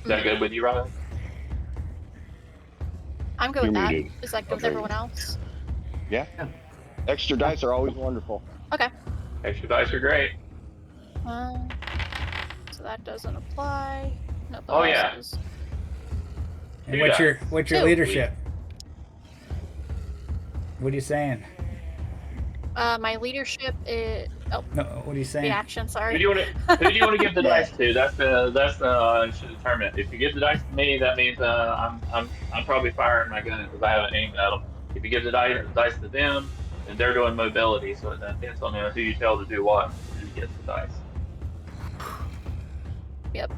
Is that good with you, Riley? I'm good with You're that. muted. Is that good with Okay. everyone else? Yeah. Extra dice are always wonderful. Okay. Extra dice are great. So that doesn't apply. No, Oh, yeah. bonuses. And Do what's that. your 2. leadership? What are you saying? My leadership is No, what are you the saying? action. Who Sorry. do you want to give the dice to? That's the should determine it. If you give the dice to me, that means I'm probably firing my gun because I haven't aimed at them. If you give the dice to them, then they're doing mobility. So it depends on who you tell to do what, who gets the dice. Yep.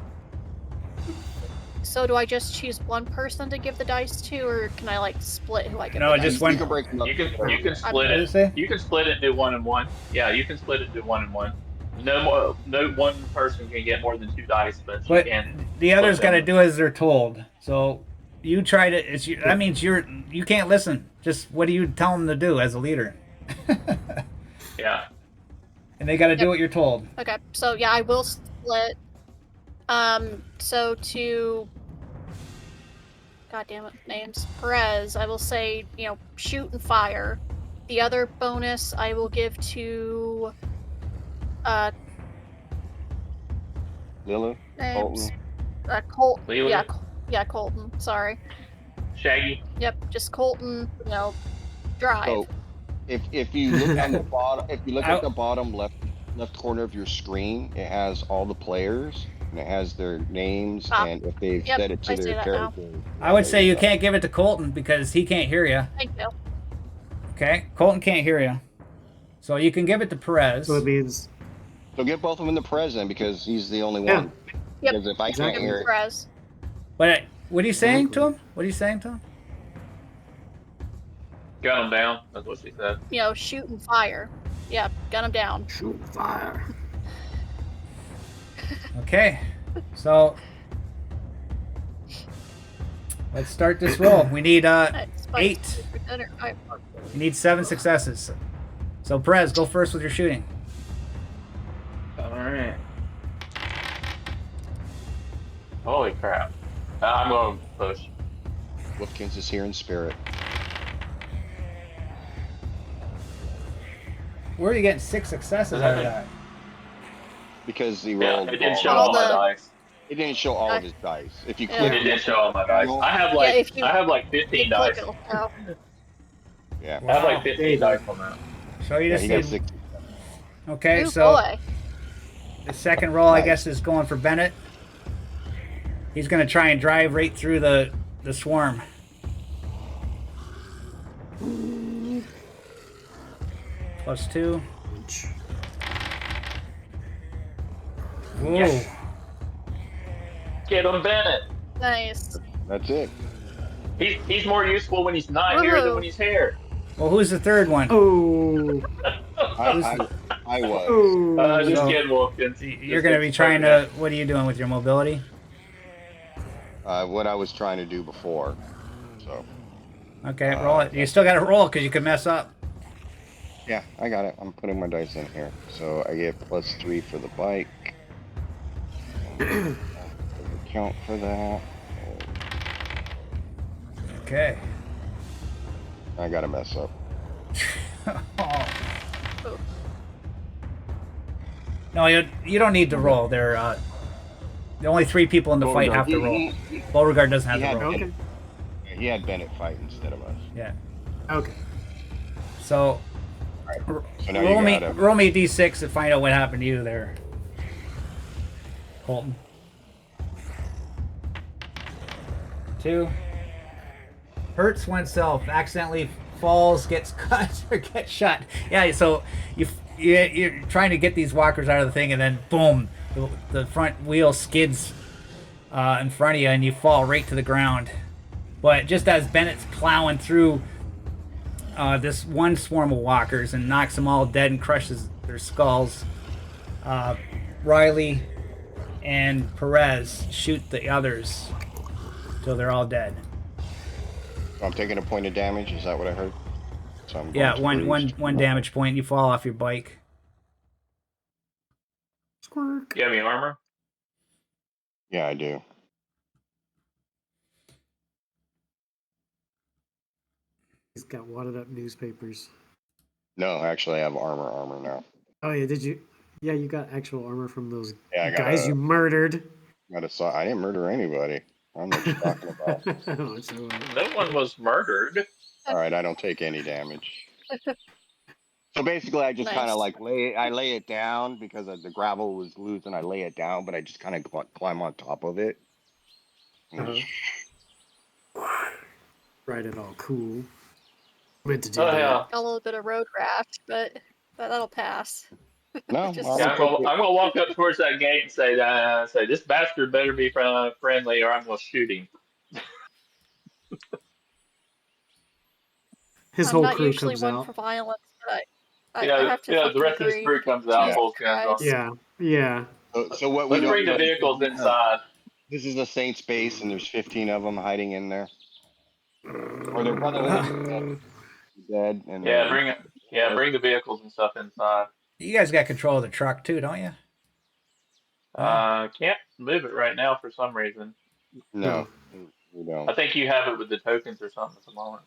So do I just choose one person to give the dice to, or can I like split who I give? No, the just dice one- You can break them up. You can split What did it it. say? You can split it and do 1 and 1. Yeah, you can split it and do 1 and 1. No one person can get more than 2 dice, but you But can. the others split got to them. do as they're told. So you try to. That means you can't listen. Just what do you tell them to do as a leader? Yeah. And they got to do Yep. what you're told. Okay, so yeah, I will split. So to God damn it, names. Perez, I will say, shoot and fire. The other bonus I will give to Lila, names. Colton. Colt. Leland? Yeah, yeah, Colton. Sorry. Shaggy? Yep, just Colton. Drive. So if you look on the bottom, if you look I- at the bottom left corner of your screen, it has all the players and it has their names Ah, and if they've yep, set it to I see their that now. character. I Yeah, would there say you go. can't give it to Colton because he can't hear you. Thank you. Okay, Colton can't hear you, so you can give it to Perez. So it means So get both of them in the present because he's the only Yeah. one. Yep. Because if I Exactly. can't hear it, Perez. But what are you saying to Exactly. him? What are you saying to him? Gun him down. That's what she said. Shoot and fire. Yep, gun him down. Shoot fire. Okay, so let's start this roll. We need Spike. 8. You need 7 successes. So Perez, go first with your shooting. All right. Holy crap! I'm going to push. Wolfkins is here in spirit. Where are you getting 6 successes out of that? Because he Yeah, rolled it didn't all show the- all my the- dice. It didn't show all of his dice. If you Yeah. click It didn't show all my the- dice. I have Yeah, if you- I have like 15 click dice. it'll show. Yeah. I have Wow. like 15 dice on that. So you Yeah, just he got need. 6. Okay, Ooh, so boy. the second roll, I Nice. guess, is going for Bennett. He's going to try and drive right through the swarm. +2. Whoa. Yes. Get him, Bennett. Nice. That's it. He's more useful when he's not here than Woohoo. when he's here. Well, who's the third one? Oh. I was. Oh. Just So- kidding, Wolfkins. You're going to be trying to. What are you doing with your mobility? What I was trying to do before. So, Okay, roll it. You still got to roll because you could mess up. yeah, I got it. I'm putting my dice in here. So I get +3 for the bike. Count for that. Okay. I gotta mess up. Oh. No, you don't need to roll. They're the only 3 people in the fight have to roll. Beauregard doesn't have he to had roll. Okay. He had Bennett fight instead of us. Yeah. Okay. So So now roll you me got him. roll me d6 to find out what happened to you there, Colton. 2. Hurts oneself, accidentally falls, gets cut, or gets shot. Yeah, so you're trying to get these walkers out of the thing, and then boom, the front wheel skids in front of you, and you fall right to the ground. But just as Bennett's plowing through this one swarm of walkers and knocks them all dead and crushes their skulls, Riley and Perez shoot the others till they're all dead. I'm taking a point of damage. Is that what I heard? So I'm going Yeah, to one bruised. damage point. You fall off your bike. Squirk. You have any armor? Yeah, I do. He's got wadded up newspapers. No, actually, I have armor now. Oh yeah, did you? Yeah, you got actual armor from those Yeah, I got guys you murdered. I didn't murder anybody. I'm not talking about. Oh, so, No one was murdered. All right, I don't take any damage. So basically, I just Nice. kind of like lay it down because the gravel was loose, and I lay it down, but I just kind of climb on top of it. And Ride it all cool. Meant to do Oh that. yeah. Got a little bit of road rash, but that'll pass. no, Just- I'll Yeah, take I'm it. gonna walk up towards that gate and say this bastard better be friendly or I'm gonna shoot him. His I'm whole not crew usually comes one out. for violence, but I Yeah, have to the fucking rest of his agree. crew comes out, Jesus pulls guns off. Christ. Yeah, yeah. So what we Let's don't bring the know is vehicles this is a- inside. This is a Saints base, and there's 15 of them hiding in there. Or their brotherhood is dead. And Yeah, bring the vehicles and stuff inside. You guys got control of the truck too, don't you? Can't move it right now for some reason. No, we don't. I think you have it with the tokens or something at the moment.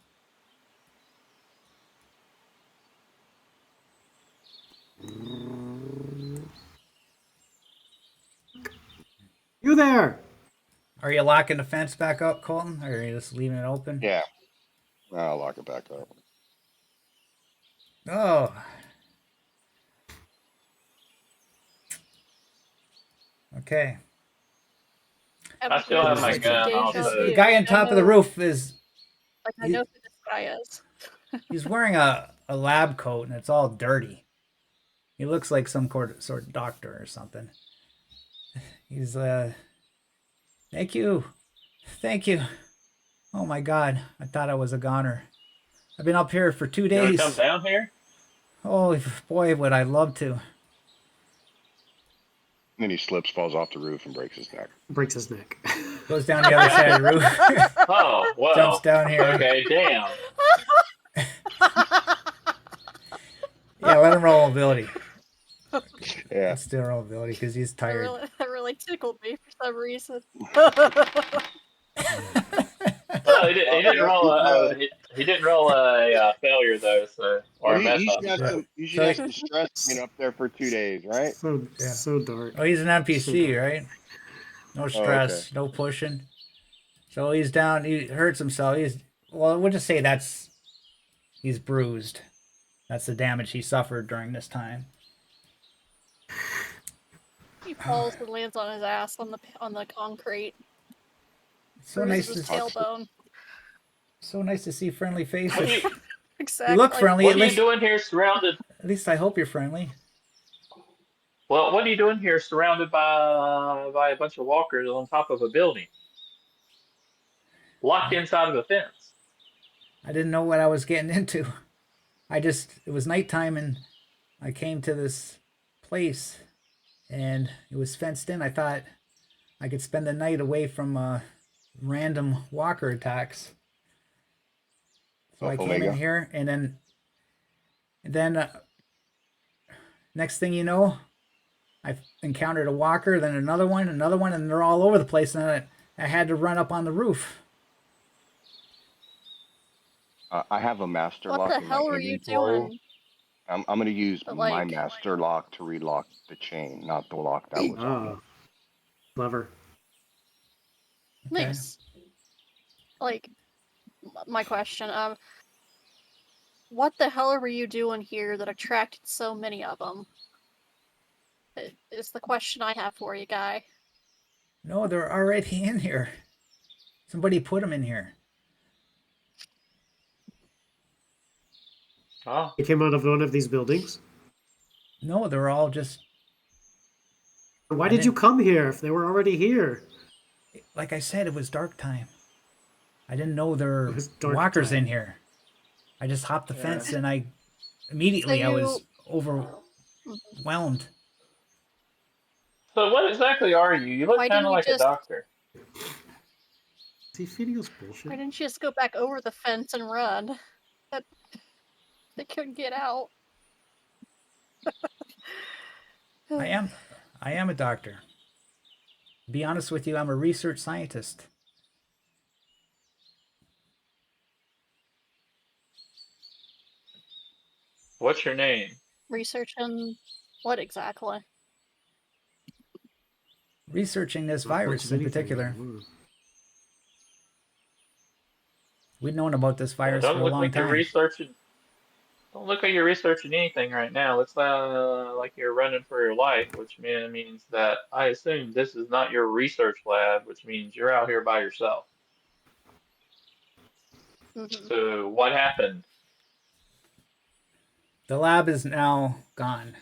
You there? Are you locking the fence back up, Colton, or are you just leaving it open? Yeah. I'll lock it back up. Oh. Okay. I still have my gun also. The guy on top of the roof is Like, I know who this guy is. he's wearing a lab coat and it's all dirty. He looks like some sort of doctor or something. He's thank you. Thank you. Oh my god, I thought I was a goner. I've been up here for 2 You want to come days. down here? Oh boy, would I love to. And then he slips, falls off the roof, and breaks his neck. Breaks his neck. Goes down the other side of the roof. Oh, well. Jumps down here. Okay, damn. Yeah, let him roll mobility. Yeah. Let's do roll mobility because he's tired. That really tickled me for some reason. Well, he didn't roll a failure though, so or a mess You up. should have some stress being up there for 2 days, right? So dark. Oh, he's an NPC, right? No stress, okay. no pushing. So he's down. He hurts himself. We'll just say he's bruised. That's the damage he suffered during this time. He falls and lands on his ass on the concrete. So nice Bruises to his tailbone. So nice to see friendly faces. Exactly. You look friendly. What are you doing here surrounded? At least I hope you're friendly. Well, what are you doing here surrounded by a bunch of walkers on top of a building? Locked inside of a fence. I didn't know what I was getting into. It was nighttime and I came to this place and it was fenced in. I thought I could spend the night away from random walker attacks. So I came in here and then next thing you know, I encountered a walker, then another one, and they're all over the place. And I had to run up on the roof. I have a master lock. What the hell are you doing? I'm going to use my master lock to relock the chain, not the lock that was on it. Clever. Nice. Like, my question, what the hell were you doing here that attracted so many of them? Is the question I have for you, guy. No, they're already in here. Somebody put them in here. Oh. They came out of one of these buildings? No, they're all just... Why did you come here if they were already here? Like I said, it was dark time. I didn't know there were walkers in here. I just hopped the fence and I was overwhelmed. So what exactly are you? You look kind of like a doctor. Is he feeding us bullshit? Why didn't you just go back over the fence and run? They couldn't get out. I am a doctor. To be honest with you, I'm a research scientist. What's your name? Researching what exactly? Researching this virus in particular. We've known about this virus for a long time. Don't look like you're researching anything right now. Looks like you're running for your life, which means that I assume this is not your research lab, which means you're out here by yourself. Mm-hmm. So what happened? The lab is now gone.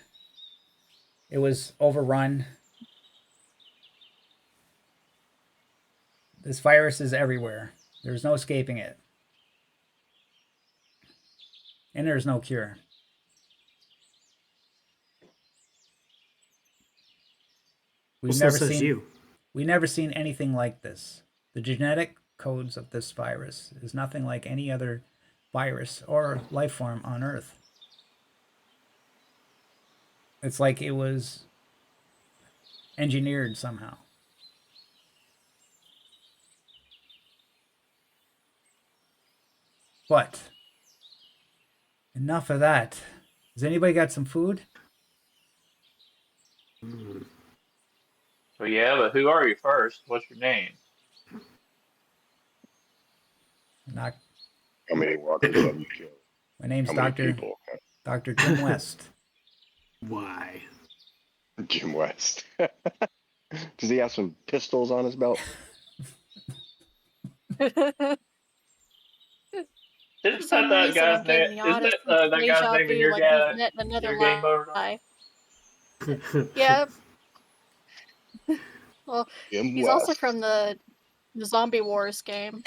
It was overrun. This virus is everywhere. There's no escaping it. And there's no cure. We've never seen anything like this. The genetic codes of this virus is nothing like any other virus or life form on Earth. It's like it was engineered somehow. But enough of that. Has anybody got some food? Well, yeah, but who are you first? What's your name? Not, How many walkers have you killed? my name's How many Dr. people? Dr. Jim West. Why? Jim West. Does he have some pistols on his belt? Isn't For that some that reason, guy's I'm name? getting the Isn't oddest that guy's deja name in vu, your like we've game? met in another Your game over? life. Yep. Well, Jim he's also West. from the Zombie Wars game.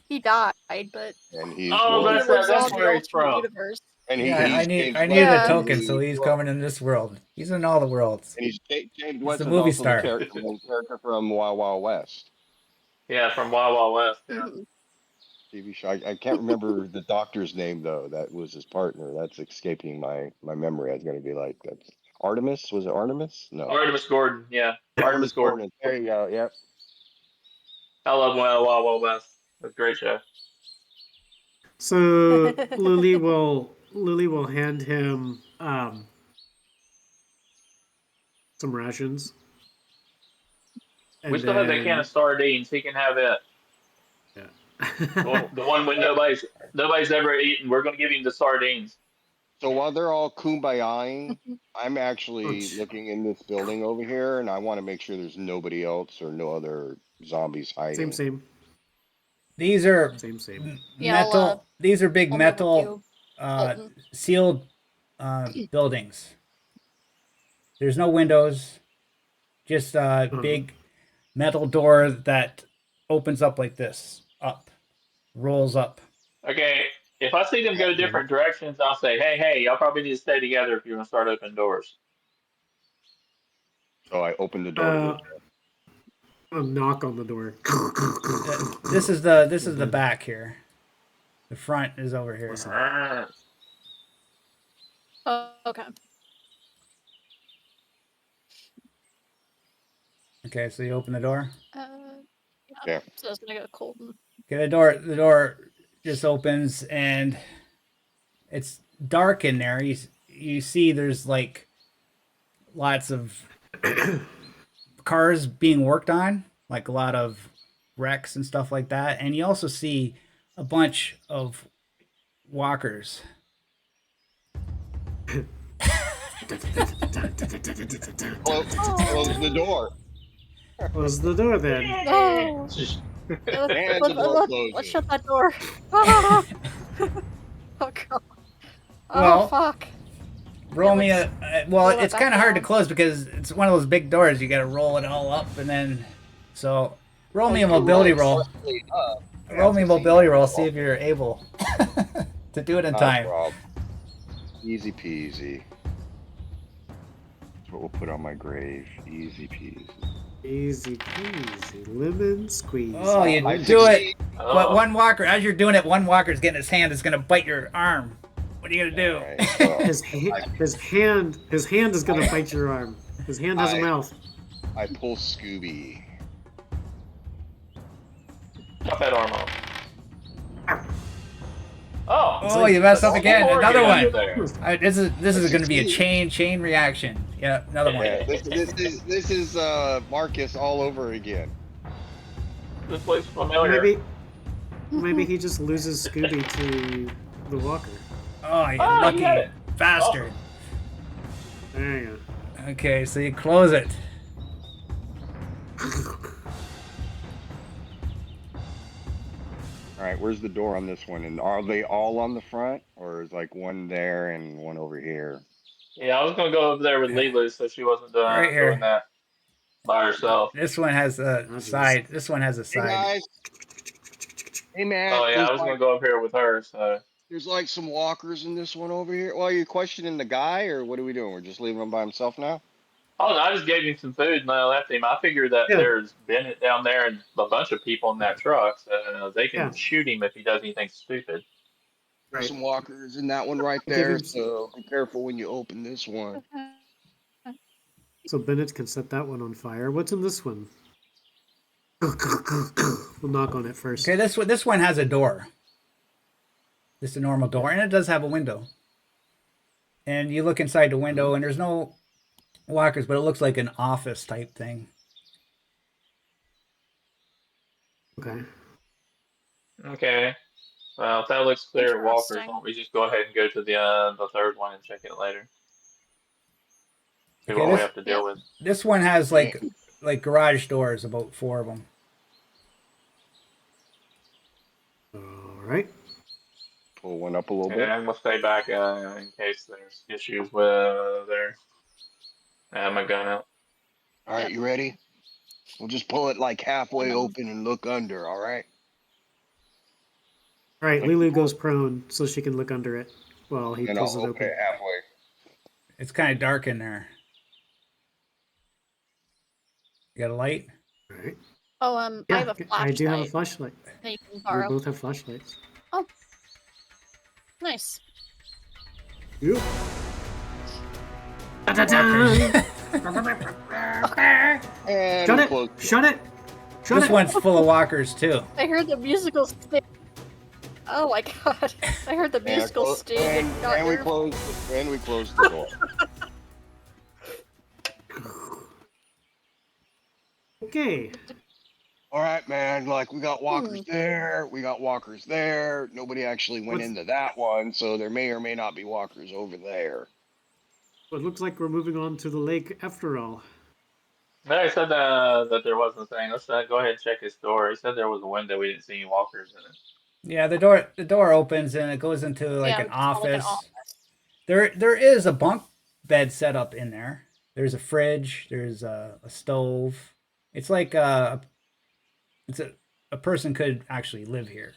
He died, but And he's Oh, one. he lives that's on the where he's alternate from. universe. And Yeah, he's I James needed West a Yeah. in token, so the he's world. coming in this world. He's in all the worlds. And James He's West the is movie also the star. main character from Wild Wild West Yeah, from Wild Wild West. Yeah. Mhm. TV show. I can't remember the doctor's name though. That was his partner. That's escaping my memory. I was going to be like, that's Artemis. Was it Artemis? No, Artemis Gordon. Yeah, Artemis Artemis Gordon. Gordon. There you go. Yep. I love Wild Wild Wild West. That's a great show. So Lily will hand him some rations, We and still have that can of then sardines. He can have it. yeah. The one with nobody's ever eaten. We're gonna give him the sardines. So while they're all kumbayaing, I'm Oh, actually looking in this building over here, and I want to make sure there's nobody else or no other zombies same, hiding. same, These are same. Yeah, metal. These are big I'll move with metal you, Colton. sealed buildings. There's no windows, just a big metal door that opens up like this, rolls up. Okay, if I see them go different directions, I'll say, hey, y'all probably need to stay together if you're gonna start opening doors. So I opened the door to this. A knock on the door. This is the back here. The front is over here. Listen. Oh, okay. Okay, so you open the door. Yeah. So it's gonna go Colton. Okay, the door just opens and it's dark in there. You see there's like lots of cars being worked on, like a lot of wrecks and stuff like that. And you also see a bunch of walkers. Close the door. Close the door then. Oh, And the door closes. let's shut that door. Oh god. Oh Well, fuck. Roll me a well. roll it It's back kind of hard to down. close because it's one of those big doors. You got to roll it all up and then. So roll me a You can mobility it roll. slightly up. Roll me a That's the mobility same roll. thing. See if you're able to do it in No time. problem. Easy peasy. That's what we'll put on my grave. Easy peasy. Easy peasy, lemon squeeze. Oh, you I do it. succeed. But one walker, as you're doing it, one walker's getting his hand is gonna bite your arm. What are you gonna do? All right, well, His hand is gonna bite your arm. His hand has a mouth. I pull Scooby. Chop that arm off. Oh, Oh, you messed up again. more Another get out one. of there. This is going to be a chain reaction. Yeah, another one. Yeah, this is Marcus all over again. This looks familiar. Maybe he just loses Scooby to the walker. Oh, you Ah, lucky you got it. bastard. There you Okay, so you close it. All right, where's the door on this one? And are they all on the front, or is like one there and one over here? Yeah, I was gonna go over there with Lulu so she wasn't Right here. doing that by herself. This one has a side. This one has a Hey side. guys. Hey man. Oh yeah, I was gonna go up here with her. So There's like some walkers in this one over here. Well, are you questioning the guy, or what are we doing? We're just leaving him by himself now? oh, no, I just gave him some food and I left him. I figured that Yeah. there's Bennett down there and a bunch of people in that truck, so they can Yeah. shoot him if he does anything stupid. There's Right. some walkers in that one right Give there, him- so be careful when you open this one. So Bennett can set that one on fire. What's in this one? We'll knock on it first. Okay, this one has a door. Just a normal door, and it does have a window. And you look inside the window, and there's no walkers, but it looks like an office type thing. Okay. Okay. Well, if that looks clear at walkers, why Interesting. don't we just go ahead and go to the third one and check it later? See Okay, what we have to deal with. this one has Yeah. like garage doors, about 4 of them. All right. Pull one up a little And bit. I'm gonna stay back in case there's issues with there. I have my gun out. All right, Yep. you ready? We'll just pull it like halfway open and look under. All right. All right. Like, Lulu goes prone so she can look under it while he and pulls I'll it open open. it halfway. It's kind of dark in there. You got a light? All right. Oh, I Yeah, have a flashlight I do have a flashlight. that you can We borrow. both have flashlights. Nice. Yep. Walkers. And Shut we'll it! close. Shut it! Shut This it! one's full of walkers too. I heard the musical sting. Oh my god! I heard the musical sting and got And we nervous. close the door. Okay. All right, man. Like we got walkers there, we got walkers there. Nobody actually went What's- into that one, so there may or may not be walkers over there. Well, it looks like we're moving on to the lake after all. No, he said that there wasn't a thing. Let's go ahead and check his door. He said there was a window. We didn't see any walkers in it. Yeah, the door opens and it goes into like Yeah, an it's called, like, an office. There is a bunk bed set up in there. There's a fridge. There's a stove. It's like it's a person could actually live here.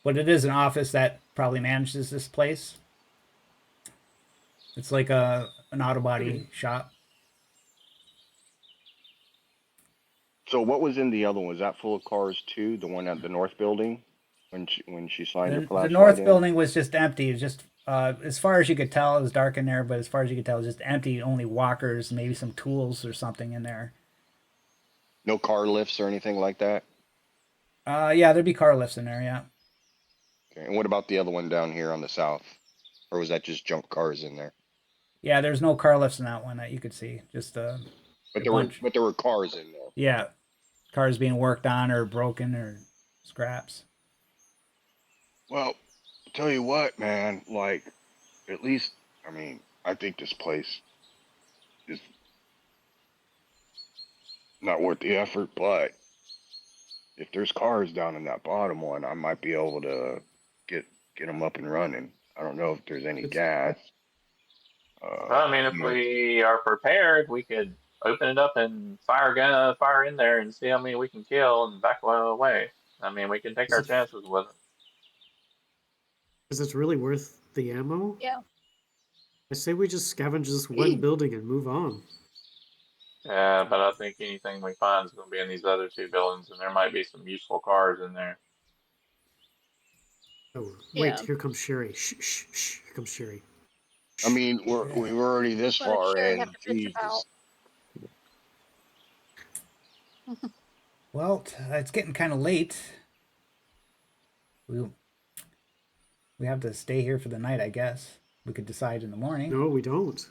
But it is an office that probably manages this place. It's like an Autobody shop. So what was in the other one? Was that full of cars too? The one at the north building when she signed her The flashlight north in? building was just empty. It was just as far as you could tell, it was dark in there. But as far as you could tell, it was just empty. Only walkers, maybe some tools or something in there. No car lifts or anything like that. Yeah, there'd be car lifts in there. Yeah. Okay. And what about the other one down here on the south? Or was that just junk cars in there? Yeah, there's no car lifts in that one that you could see. Just But a there bunch. were cars in there. Yeah, cars being worked on or broken or scraps. Well, tell you what, man, like at least I mean, I think this place is not worth the effort, but if there's cars down in that bottom one, I might be able to get them up and running. I don't know if there's any gas. Well, I mean, if we are prepared, we could open it up and fire in there and see how many we can kill and back away. I mean, we can take our chances with it. Is this really worth the ammo? Yeah. I say we just scavenge this one building and move on. Yeah, but I think anything we find is going to be in these other two buildings, and there might be some useful cars in there. Oh, wait, Yeah. here comes Sherry. Shh, shh, shh. Here comes Sherry. I mean, we're already this What did far Sherry in. have to bitch about? Jesus. Well, it's getting kind of late. We have to stay here for the night, I guess. We could decide in the morning. No, we don't.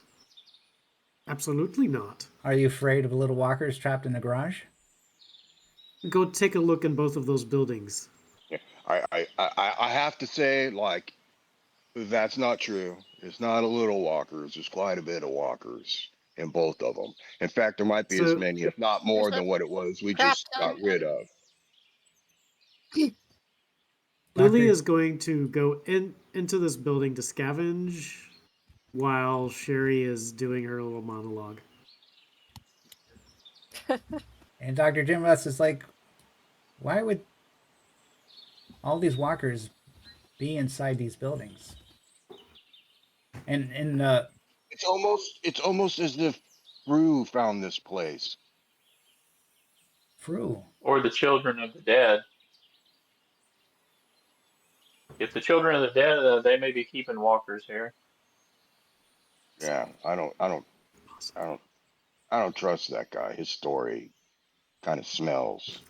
Absolutely not. Are you afraid of little walkers trapped in the garage? Go take a look in both of those buildings. I have to say, like, that's not true. It's not a little walkers. There's quite a bit of walkers in both of them. In fact, there might be as So- many, if not more, There's than what it was we crap just got ton. rid of. Lily Doctor- is going to go into this building to scavenge while Sherry is doing her little monologue. And Dr. Jim Russ is like, why would all these walkers be inside these buildings? And It's almost as if Rue found this place. Fru. Or the children of the dead. If the children of the dead, they may be keeping walkers here. Yeah, I don't trust that guy. His story kind of smells.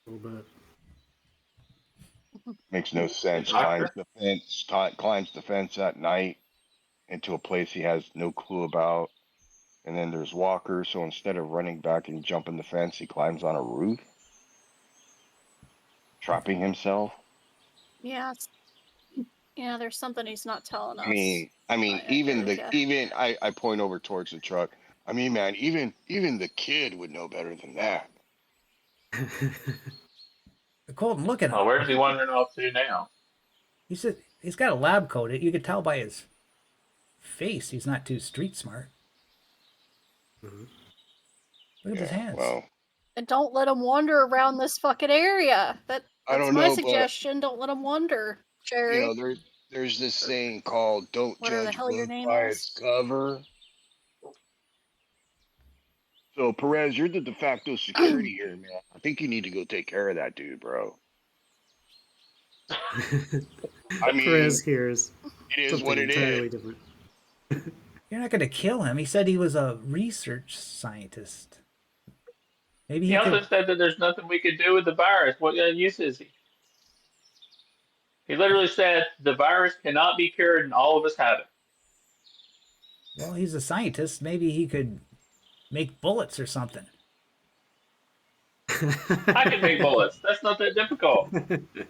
A little bit. Makes no sense. Doctor? Climbs the fence at night. into a place he has no clue about. And then there's walkers, so instead of running back and jumping the fence, he climbs on a roof, trapping himself. Yeah, yeah. There's something he's not telling I us. mean, I mean, I agree with you. even I point over towards the truck. I mean, man, even the kid would know better than that. Colton, look at Oh, him. where's he wandering off to now? He's got a lab coat. You could tell by his face he's not too street smart. Look at his Yeah, hands. well, And don't let him wander around this fucking area. I That's don't my know, but suggestion. Don't let him wander, Jerry. there's this saying called "Don't Whatever the judge a hell your book name by is. its cover." So Perez, you're the de facto security here, man. I think you need to go take care of that dude, bro. I mean, Perez hears it is something what it entirely is. different. You're not going to kill him. He said he was a research scientist. Maybe He he also could. said that there's nothing we could do with the virus. What use is he? He literally said the virus cannot be cured and all of us have it. Well, he's a scientist. Maybe he could make bullets or something. I can make bullets. That's not that difficult.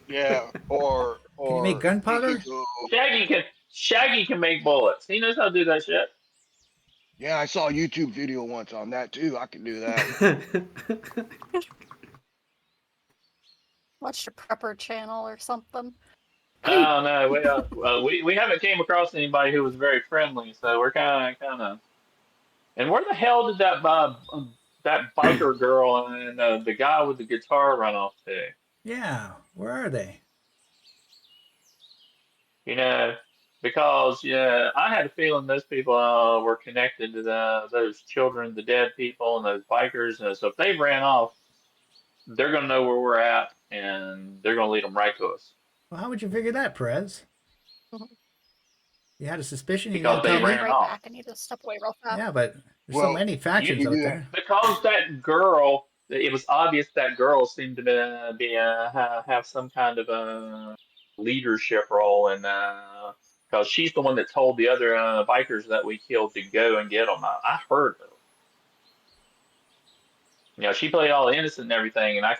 Yeah, Can you make or he could gunpowder? go. Shaggy can make bullets. He knows how to do that shit. Yeah, I saw a YouTube video once on that too. I can do that. Watched a prepper channel or something. I don't know. We haven't came across anybody who was very friendly, so we're kind of. And where the hell did that biker girl and the guy with the guitar run off to? Yeah. Where are they? You know, because yeah, I had a feeling those people were connected to those children, the dead people, and those bikers. And so if they ran off, they're gonna know where we're at, and they're gonna lead them right to us Well, how would you figure that, Perez? You had a suspicion. You because didn't they tell I'll be me. ran right off. back. I need to step away real fast. Yeah, but there's so Well, many You, factions out there. because that girl, it was obvious that girl seemed to have some kind of a leadership role, and because she's the one that told the other bikers that we killed to go and get them. I heard her. You know, she played all innocent and everything, and I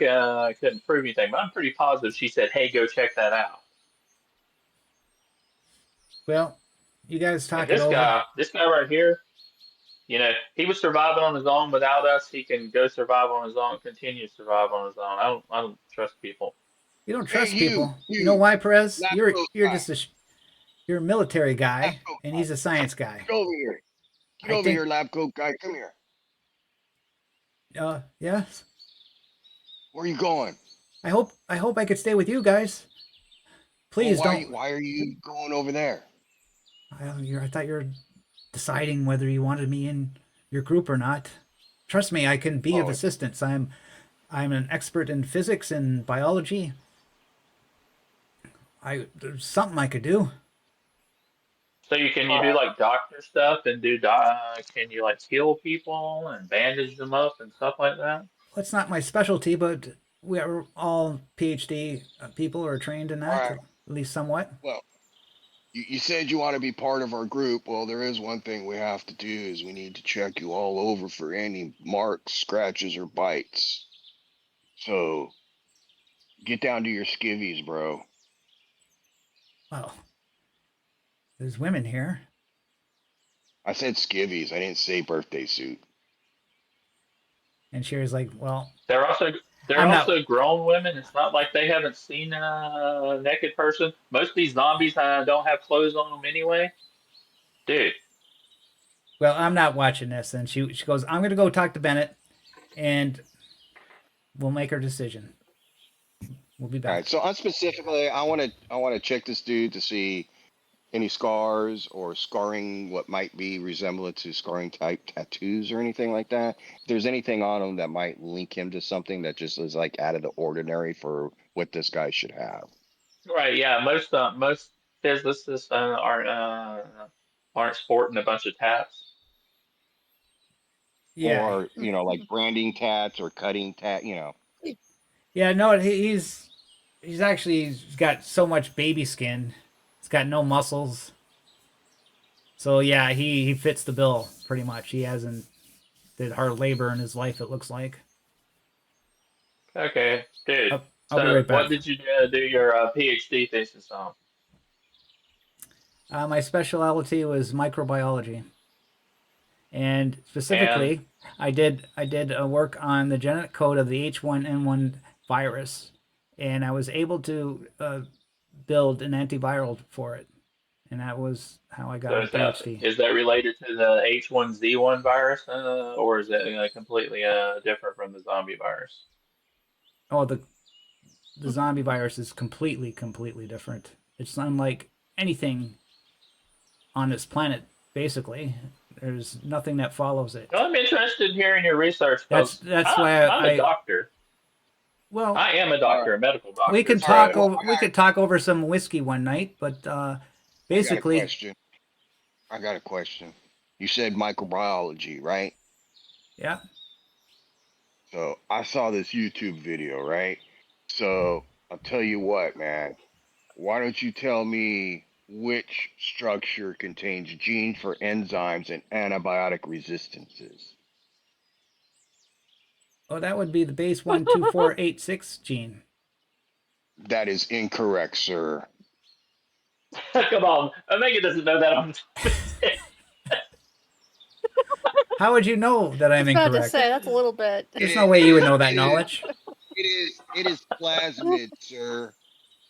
couldn't prove anything, but I'm pretty positive she said, "Hey, go check that out." Well, you guys And talk it over. this guy right here, you know, he was surviving on his own without us. He can go survive on his own, continue to survive on his own. I don't trust people. You don't hey, trust people. You know you, why, Perez? lab coat You're guy, just you're a military lab guy, coat and guy, he's a science guy. get over here, get I over think. here, lab coat guy, come here. Yes. Where are you going? I hope I could stay with you guys. Well, Please don't. why are you going over there? I thought you were deciding whether you wanted me in your group or not. Trust me, I can be of Oh, assistance. I'm an expert in physics and biology. There's something I could do. So you do like doctor stuff and can you like heal people and bandage them up and stuff like that? Well, it's not my specialty, but we are all PhD people who are trained in all that, right. at least somewhat. Well, you said you want to be part of our group. Well, there is one thing we have to do is we need to check you all over for any marks, scratches, or bites. So get down to your skivvies, bro. Well, there's women here. I said skivvies. I didn't say birthday suit. And Sherry's like, well, They're also they're I'm not. also grown women. It's not like they haven't seen a naked person. Most of these zombies don't have clothes on them anyway, dude. Well, I'm not watching this. And she goes, I'm going to go talk to Bennett, and we'll make our decision. We'll be All back. right. So unspecifically, I want to check this dude to see any scars or scarring, what might be resemblance to scarring type tattoos or anything like that. If there's anything on him that might link him to something that just is like out of the ordinary for what this guy should have. Right? Yeah. Most physicists aren't sporting a bunch of tats. Yeah. Or, like branding tats or cutting tat. Yeah, no, he's actually got so much baby skin. He's got no muscles. So yeah, he fits the bill pretty much. He hasn't did hard labor in his life, it looks like. Okay, dude. I'll be So, right what back. did you do your PhD thesis on? My specialty was microbiology, and And specifically, I did work on the genetic code of the H1N1 virus, and I was able to build an antiviral for it, and that was how I got so my PhD. is that related to the H1Z1 virus, or is it completely different from the zombie virus? Oh, the zombie virus is completely different. It's unlike anything on this planet. Basically, there's nothing that follows Well, it. I'm interested in hearing your research That's because that's why I'm a doctor. well, I am a All right. doctor, a medical we doctor. could All right. talk So, Well, over we could talk over some whiskey one night, but I got a basically, question. I got a question. You said microbiology, right? yeah. So I saw this YouTube video, right? So I'll tell you what, man. Why don't you tell me which structure contains genes for enzymes and antibiotic resistances? Well, that would be the base 12486 gene. That is incorrect, sir. come on, Omega doesn't know that on. How would you know that I I'm was about to incorrect? say that's a little bit. There's no way you would know that knowledge. It is plasmid, sir.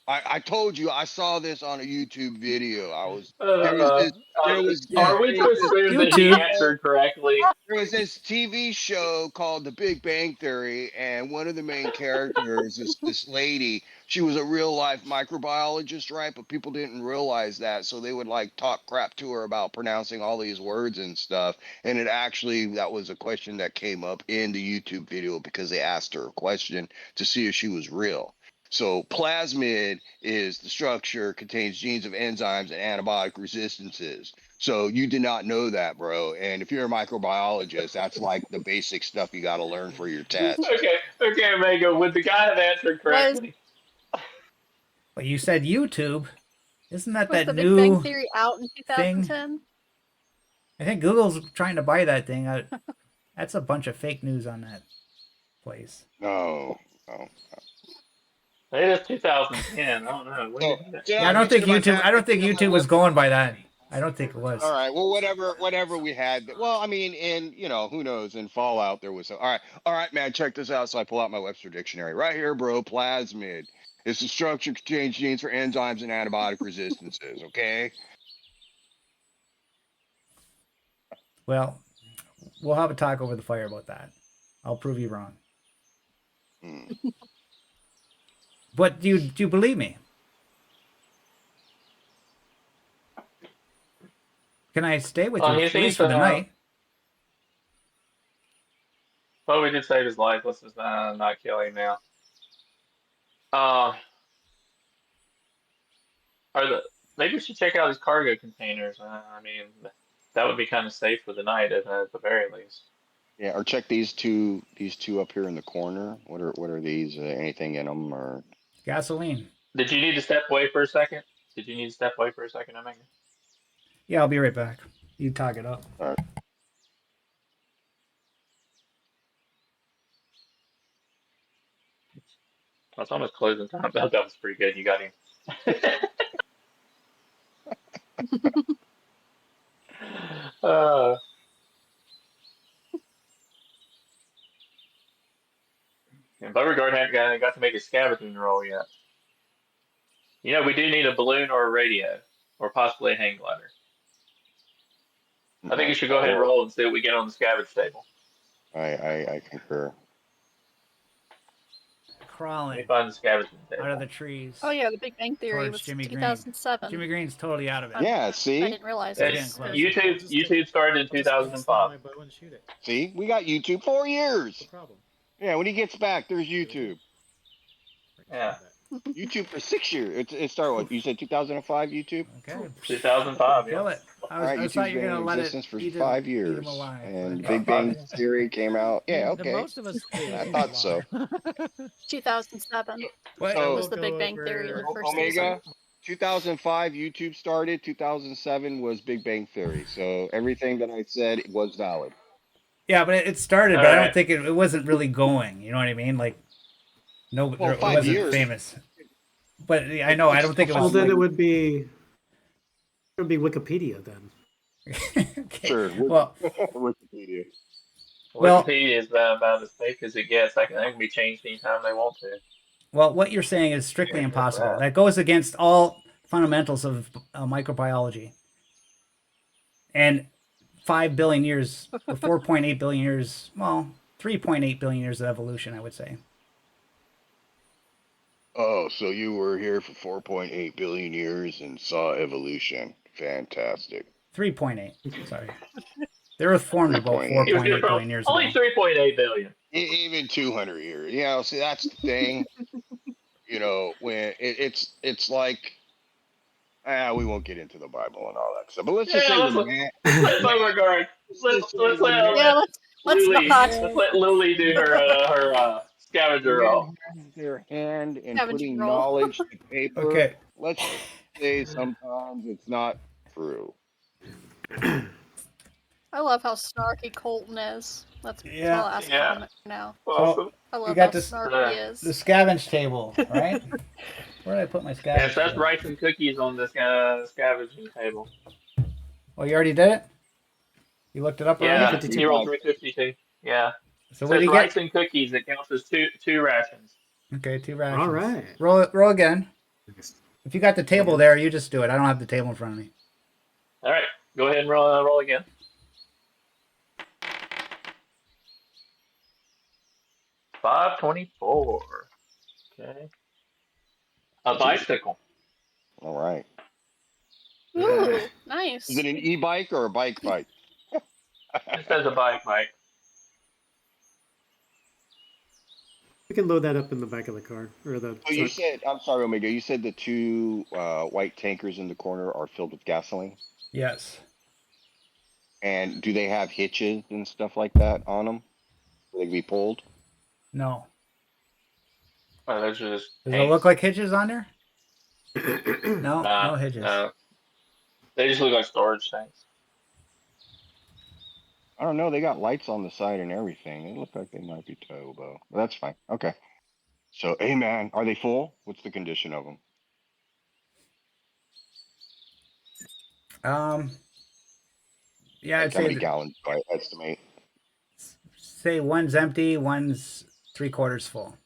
I told you I saw this on a YouTube video. There was Uh, this there was this are we there to was this assume that he YouTube. answered correctly? there was this TV show called The Big Bang Theory, and one of the main characters is this lady. She was a real life microbiologist, right? But people didn't realize that, so they would like talk crap to her about pronouncing all these words and stuff. And it actually that was a question that came up in the YouTube video because they asked her a question to see if she was real. So plasmid is the structure, contains genes of enzymes and antibiotic resistances. So you did not know that, bro. And if you're a microbiologist, that's like the basic stuff you got to learn for your test. Okay, Omega. Would the guy have answered Was correctly? But you said YouTube. Isn't that was that the Big Bang new Theory out in thing? 2010? I think Google's trying to buy that thing. That's a bunch of fake news on that place. No, no. It is 2010. I don't know. When So did that? did Yeah, I I don't mention think my YouTube. tab? I don't think YouTube was going by that. I don't think it was. All right. Well, whatever we had. Well, I mean, in who knows? In Fallout, there was. All right, man. Check this out. So I pull out my Webster dictionary right here, bro. Plasmid. It's the structure contains genes for enzymes and antibiotic resistances. Okay. Well, we'll have a talk over the fire about that. I'll prove you wrong. Hmm. But do you believe me? Can I stay with you He at seems least for the to. night? Well, we did save his life. Let's just not kill him now. Uh, are the maybe we should check out his cargo containers. I mean, that would be kind of safe for the night at the very least. Yeah. Or check these two. These two up here in the corner. What are these? Anything in them or? Gasoline. Did you need to step away for a second? Did you need to step away for a second, Omega? Yeah, I'll be right back. You talk it up. All right. That's almost closing time. That was pretty good. You got him. uh, and Beauregard hadn't got to make a scavenging roll yet. We do need a balloon or a radio, or possibly a hang glider. I think you should go ahead and roll and see what we get on the scavenge table. I concur. Let me Crawling find the scavenging out of table. the trees. Oh yeah, the Big Bang Theory Towards was Jimmy Green. 2007. Jimmy Green's totally out of it. Yeah. I See. didn't realize It's it getting was. close. YouTube started in 2005. My bow and shoot it. See. We got YouTube 4 years. No problem. Yeah. When he gets back, there's YouTube. Yeah. YouTube for 6 years. It started what you said 2005 YouTube. Okay. 2005. Kill Yeah. it. All right, I thought YouTube's you were been gonna in let it existence for eat 5 him years, alive. and but- Big Bang Theory came out. Yeah, The okay. most of us did. I thought so. 2007 What? So- was the Big Bang Theory, the first Omega, season. 2005 YouTube started. 2007 was Big Bang Theory. So everything that I said was valid. Yeah, but it started, All but I don't right. think it wasn't really going. You know what I mean? Like, no, Well, it 5 years. wasn't famous. But I know, I It's don't think it Well, was then like. it would be Wikipedia then. Okay. Sure. Well, Wikipedia. well, Wikipedia is about as fake as it gets. They can be changed anytime they want to. well. What you're saying is strictly Yeah, impossible. that. That goes against all fundamentals of microbiology. And 5 billion years, or 4.8 billion years, well, 3.8 billion years of evolution, I would say. Oh, so you were here for 4.8 billion years and saw evolution. Fantastic. 3.8. Sorry. The Earth formed about 3.8. He was here 4.8 for billion years only ago. 3.8 billion. Even 200 years. You know, see, that's the thing. When it's like, we won't get into the Bible and all that stuff. But let's just Yeah, say let's when man, let's overguard. let's just say Let's when man, Yeah, let's Luli not. let's let Luli do her scavenger man roll. has their hand in Scavenging putting roll. knowledge to paper, Okay. let's say sometimes it's not true. I love how snarky Colton is. That's what Yeah. I'll ask Yeah, him now. So awesome. I you love how got this snarky Uh, he the is. scavenge table, right? Where did I put my yes, scavenge that's table? rice and cookies on this scavenging table. Oh, you already did it? You looked it up already? Yeah, 352. he rolled E-bike. 352. Yeah, So what do says you get? rice and cookies. It counts as two rations. Okay, 2 All rations. right. Roll again. If you got the table there, you just do it. I don't have the table in front of me. All right, go ahead and roll again. 524. Okay. A bicycle. All right. Ooh, Is it nice. an e-bike or a bike bike? It says a bike, Mike. We can load that up in the back of the car or the So you truck. said, I'm sorry, Omega. You said the two white tankers in the corner are filled with gasoline, Yes. and do they have hitches and stuff like that on them? They can be pulled. No. Oh, those are just Does it look tanks. like hitches on there? No, Nah, no hitches. no. They just look like storage tanks. I don't know. They got lights on the side and everything. They look like they might be towable. But that's fine. Okay. So, hey man, are they full? What's the condition of them? Um, yeah, I'd Like how many say gallons do I estimate? one's empty, one's 3/4 full.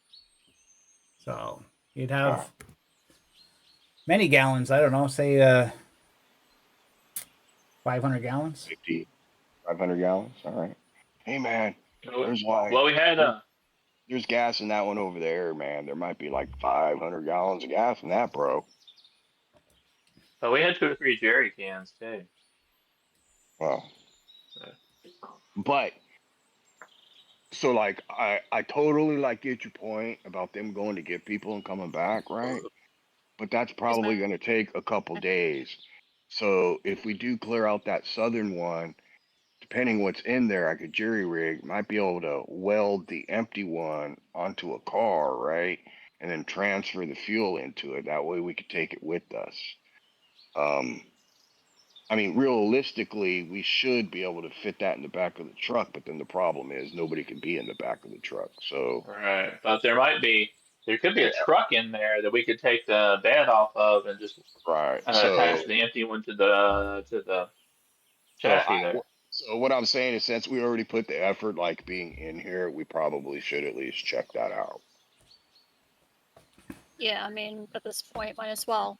So you'd Ah, have many gallons. I don't know, say 500 gallons. 50, 500 gallons. All right. Hey man, there's like Well, we had there's gas in that one over there, man. There might be like 500 gallons of gas in that, bro. but we had 2 or 3 jerry cans too. Well, So, but so like I totally like get your point about them going to get people and coming back, right? But that's Here's probably my. going to take a couple days. So if we do clear out that southern one, depending what's in there, I could jury rig, might be able to weld the empty one onto a car, right? And then transfer the fuel into it. That way we could take it with us. Um, I mean, realistically, we should be able to fit that in the back of the truck, but then the problem is nobody can be in the back of the truck. So, right, but there could be yeah, a truck in there that we could take the bed off of and just right. attach the empty one to the So chassis there. so what I'm saying is, since we already put the effort, like being in here, we probably should at least check that out. Yeah, I mean, at this point, might as well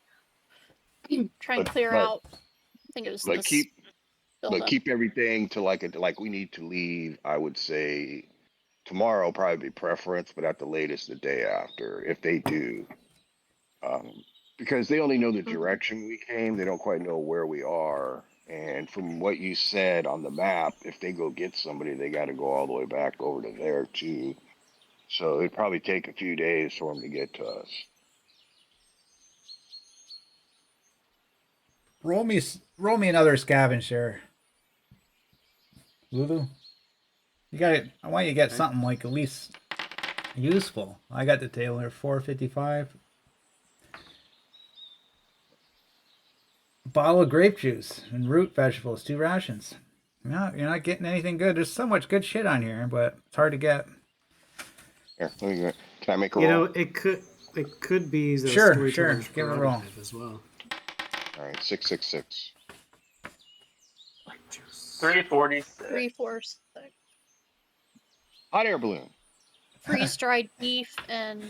try and But clear but out. I think it was but this keep buildup. everything to like we need to leave. I would say tomorrow will probably be preference, but at the latest the day after, if they do, um, because they only know the Mhm. direction we came. They don't quite know where we are. And from what you said on the map, if they go get somebody, they got to go all the way back over to there too. So it'd probably take a few days for them to get to us. Roll me another scavenge there, Lulu. You got it. I want you to get Okay. something like at least useful. I got the table here, 455. bottle of grape juice and root vegetables, 2 rations. No, you're not getting anything good. There's so much good shit on here, but it's hard to get. Here, let me go. Can I make a You roll? know, it could be the Sure, storyteller's give it a roll. prerogative as well. All right, 666. 346. 346. Hot air balloon. Freeze dried beef and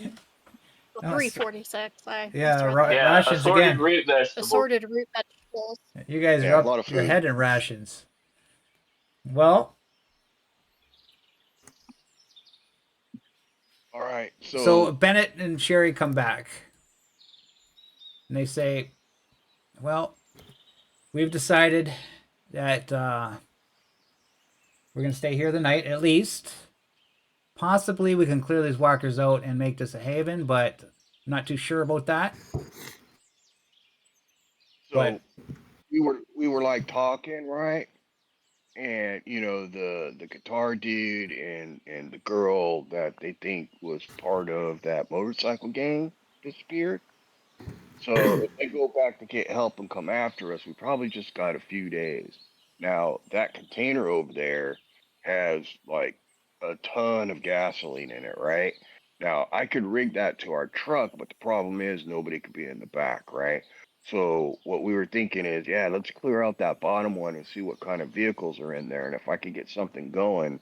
No, 346. I Yeah, misread that. Yeah, rations assorted again. root vegetables. Assorted root vegetables. You guys Yeah, are a lot up of your food. head in rations. Well, All right, so Bennett and Sherry come back. And they say, well, we've decided that we're going to stay here the night at least. Possibly we can clear these walkers out and make this a haven, but I'm not too sure about that. so But we were like talking, right? And the guitar dude and the girl that they think was part of that motorcycle gang disappeared. So if they go back to get help and come after us, we probably just got a few days. Now that container over there has like a ton of gasoline in it, right? Now I could rig that to our truck, but the problem is nobody could be in the back, right? So what we were thinking is, yeah, let's clear out that bottom one and see what kind of vehicles are in there, and if I could get something going,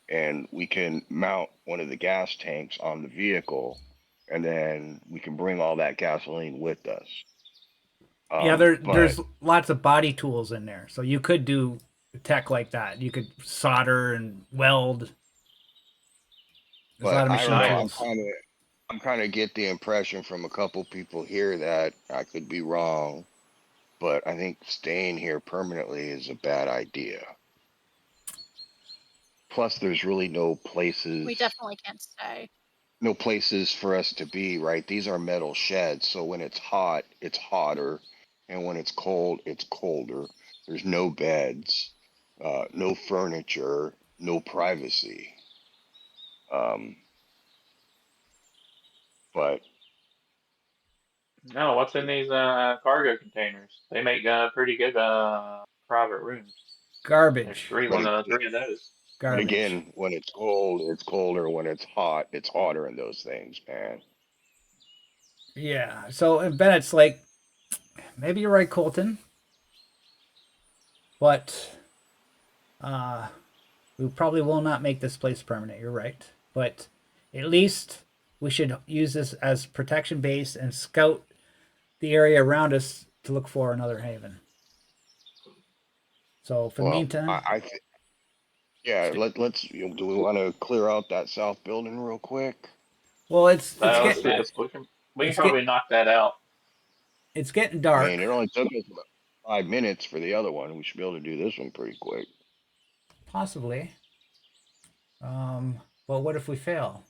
and we can mount one of the gas tanks on the vehicle, and then we can bring all that gasoline with us. yeah, But there's lots of body tools in there. So you could do tech like that. You could solder and weld. There's a lot of I don't machine know. tools. I'm kind of get the impression from a couple people here that I could be wrong, but I think staying here permanently is a bad idea. Plus, there's really no places. We definitely can't stay. No places for us to be, right? These are metal sheds, so when it's hot, it's hotter, and when it's cold, it's colder. There's no beds, no furniture, no privacy. Um, but No, what's in these cargo containers? They make pretty good private rooms. There's Garbage. three of those. but Garbage. again, when it's cold, it's colder. When it's hot, it's hotter in those things, man. Yeah. So and Bennett's like, maybe you're right, Colton. But we probably will not make this place permanent. You're right. But at least we should use this as protection base and scout the area around us to look for another haven. So for the Well, meantime, yeah, let's. Do we want to clear out that south building real quick? well, it's Let's getting see. We can it's probably knock that out. it's getting I mean, dark. it only took us about 5 minutes for the other one. We should be able to do this one pretty quick. Possibly. But what if we fail?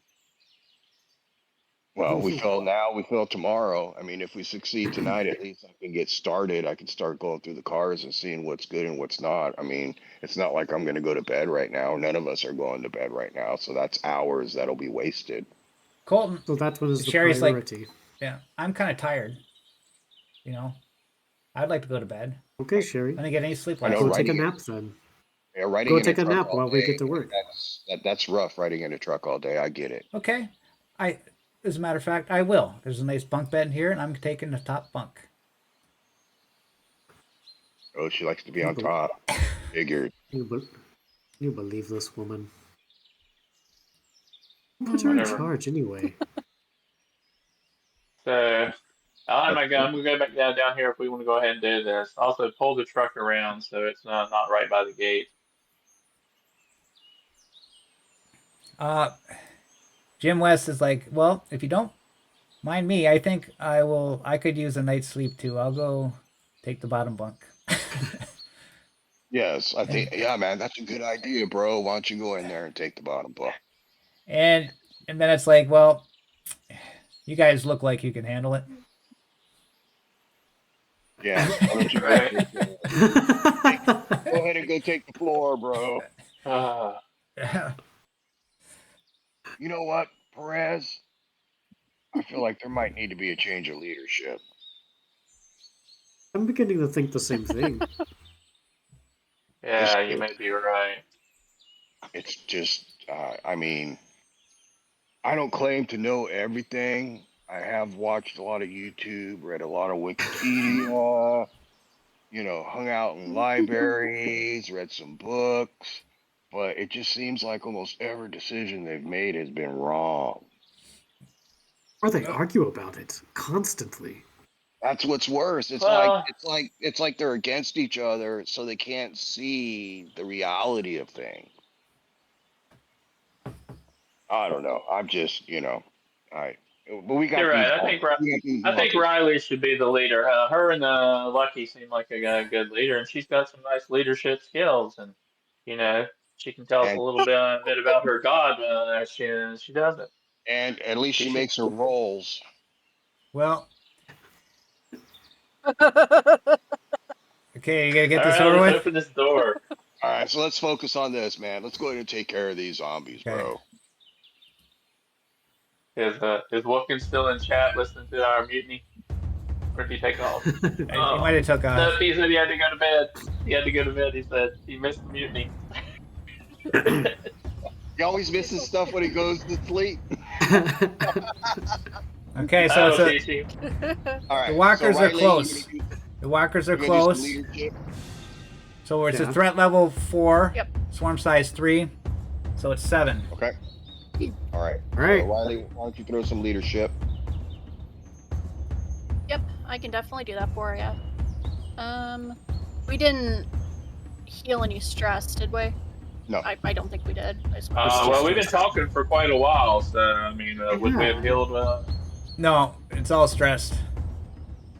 Well, we fail now, we fail tomorrow. I mean, if we succeed tonight, at least I can get started. I can start going through the cars and seeing what's good and what's not. I mean, it's not like I'm going to go to bed right now. None of us are going to bed right now. So that's hours that'll be wasted. Colton, So that one is the Sherry's priority. like, yeah, I'm kind of tired. You know, I'd like to go to bed. Okay, Sherry. I didn't get any sleep I last know, night. Go take a riding nap then. Yeah, riding Go in take a truck nap all while we day, get to work. That's rough riding in a truck all day. I get it. Okay, as a matter of fact, I will. There's a nice bunk bed in here, and I'm taking the top bunk. Oh, she likes to be on top. Figured. You believe this woman? Put her in Whatever. charge anyway. So I'm gonna go back down here if we want to go ahead and do this. Also, pull the truck around so it's not right by the gate. Jim West is like, well, if you don't mind me, I think I could use a night's sleep too. I'll go take the bottom bunk. Yes, I think. Yeah, man, that's a good idea, bro. Why don't you go in there and take the bottom bunk? And then it's like, well, you guys look like you can handle it. Yeah. Why don't you Right. go ahead and go take the floor, bro. You know what, Perez? I feel like there might need to be a change of leadership. I'm beginning to think the same thing. Yeah, It's you may be right. it's just I mean, I don't claim to know everything. I have watched a lot of YouTube, read a lot of Wikipedia, hung out in libraries, read some books, but it just seems like almost every decision they've made has been wrong. Or they argue about it constantly. That's what's worse. Well, It's like they're against each other, so they can't see the reality of things. I don't know. I'm just, I. But we got you're these. right. We got these I think monkeys. Riley should be the leader. Her and Lucky seem like a good leader, and she's got some nice leadership skills. And you know, she can tell us a And little bit about her god. She doesn't. and at least She she should. makes her rolls. Well, okay, you gotta get All this right, over let's with. open this door. All right, so let's focus on this, man. Let's go ahead and take care of these zombies, Okay. bro. Is Wolfkin still in chat listening to our mutiny? Or did he take off? He Oh, might have took off. no, he said he had to go to bed. He had to go to bed. He said he missed the mutiny. He always misses stuff when he goes to sleep. Okay, so That'll it's a, teach him. All right, the walkers so are Riley, close. The walkers are you're gonna do some close. leadership. So it's a Yeah. threat level 4. Yep. Swarm size 3. So it's 7. Okay. All right. All right. So Riley, why don't you throw some leadership? Yep, I can definitely do that for you. We didn't heal any stress, did we? No. I don't think we did. I suppose. Well, we've been talking for quite a while, so I mean, would we have healed? No, it's all stressed.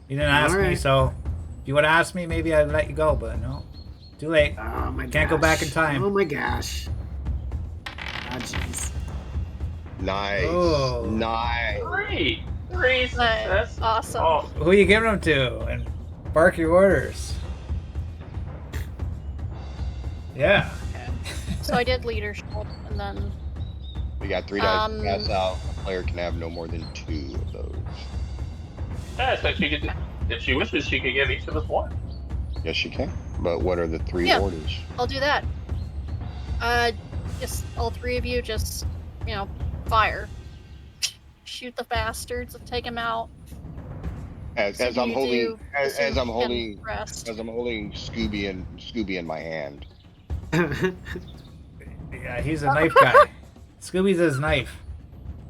You didn't ask me, Alright. so if you would have asked me, maybe I'd let you go, but no. Too late. Oh my Can't go back in gosh. time. Oh my gosh. Ah, jeez. Nice. Oh. Nice. Three success. Awesome. Oh, Who are you giving them to? And bark your orders. Yeah. So I did leadership, and then We got 3 dice to pass out. A player can have no more than 2 of those. yeah, so she could, if she wishes, she could give each of us one. Yes, you can. But what are the 3 Yeah. orders? I'll do that. Just all 3 of you, just fire. Shoot the bastards and take them out. As So I'm you holding do as the I'm holding rest. as I'm holding Scooby in my hand. Yeah, he's a knife guy. Scooby's his knife.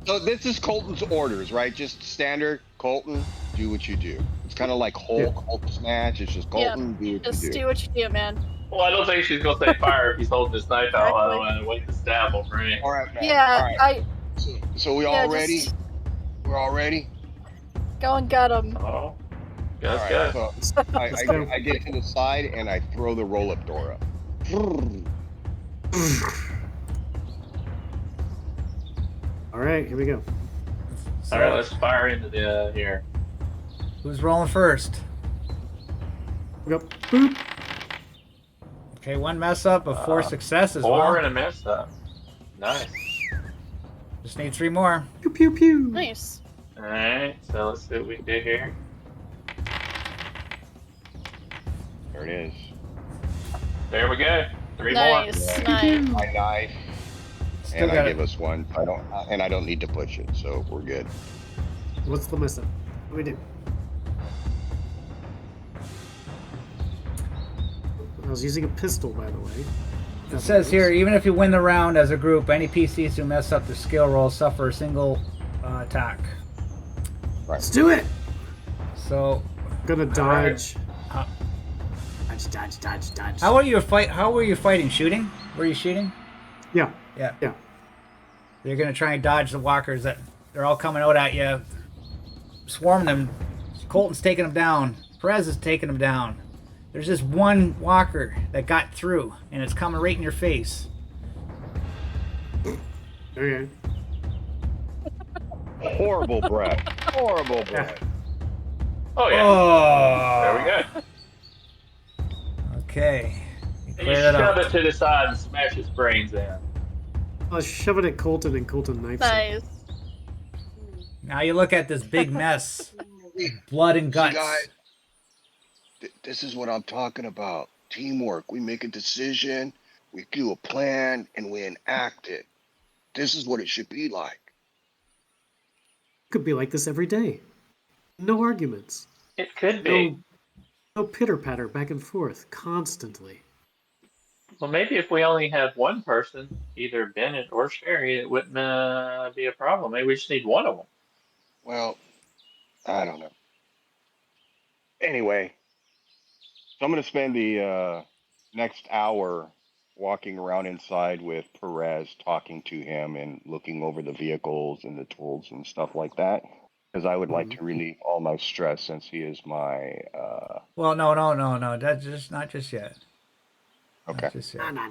So this is Colton's orders, right? Just standard Colton, do what you do. It's kind of like Hulk smash. It's just Colton, do what Just you do. do what you do, man. Well, I don't think she's gonna say fire if he's holding his knife out. I don't want to wait to stab him, right? All right, man. Yeah, All right. So we all ready? just We're all ready. go and gut them. Oh, All let's right. go. So Let's go. I get to the side and I throw the roll-up door up. All right, here we go. So, All right, let's fire into the here. who's rolling first? We go. Boop. Okay, 1 mess up, but 4 successes. 4 Well, and a mess up. Nice. just need 3 more. Pew pew pew. Nice. All right, so let's see what we do here. There it is. There we go. 3 Nice. Yeah. Nice. My knife, Still and I got give it. us 1. I don't need to push it, so we're good. What's the mess up? What do we do? I was using a pistol, by the way. It says here, even if you win the round as a group, any PCs who mess up their skill roll suffer a single attack. Let's do it. So, Gonna dodge. Uh, Dodge. how were you fighting? Shooting? Were you shooting? Yeah. Yeah. Yeah. You're gonna try and dodge the walkers that they're all coming out at you. Swarm them. Colton's taking them down. Perez is taking them down. There's just one walker that got through, and it's coming right in your face. Okay. Horrible breath. Horrible breath. Oh yeah. Oh. There we go. Okay. You And you clear that shove up. it to the side and smash his brains in. I'll shove it at Colton and Colton knifes it. Nice. Now you look at this big mess, blood and guts. Guys, This is what I'm talking about. Teamwork. We make a decision, we do a plan, and we enact it. This is what it should be like. Could be like this every day. No arguments. It could be. No pitter patter back and forth constantly. Well, maybe if we only had one person, either Bennett or Sherry, it wouldn't be a problem. Maybe we just need one of them. Well, I don't know. Anyway, so I'm going to spend the next hour walking around inside with Perez, talking to him and looking over the vehicles and the tools and stuff like that. Because I would like to relieve all my stress since he is my. Well, no. That's just not just yet. Okay. Not just yet. No.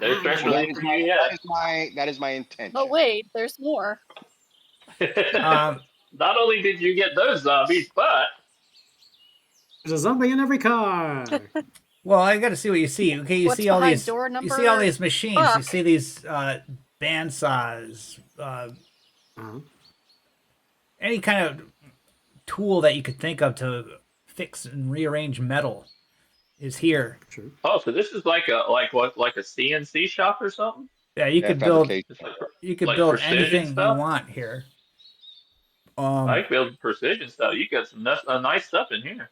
No special That for is, you my, yet. that is my intention. Oh wait, there's more. Not only did you get those zombies, but There's a zombie in every car. Well, I got to see what you see. Okay, you What's see all behind these. door You see all number- these machines. You Fuck. see these bandsaws. Uh-huh. Any kind of tool that you could think of to fix and rearrange metal is here. Sure. oh, so this is like a CNC shop or something? Yeah, you Yeah, could build. fabrication. It's like, You could like build precision anything you stuff? want here. I can build precision stuff. You got some nice stuff in here.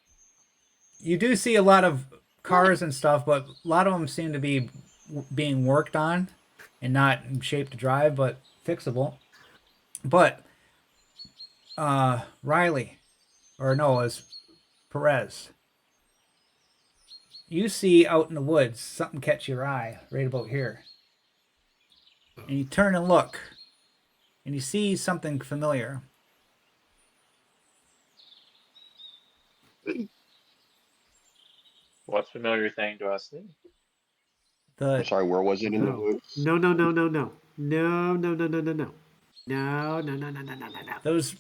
You do see a lot of cars and stuff, but a lot of them seem to be being worked on and not in shape to drive, but fixable. But Riley, or no, it's Perez. You see out in the woods something catch your eye right about here. And you turn and look, and you see something familiar. What familiar thing do I see? I'm The sorry, where was it in the No. woods? No.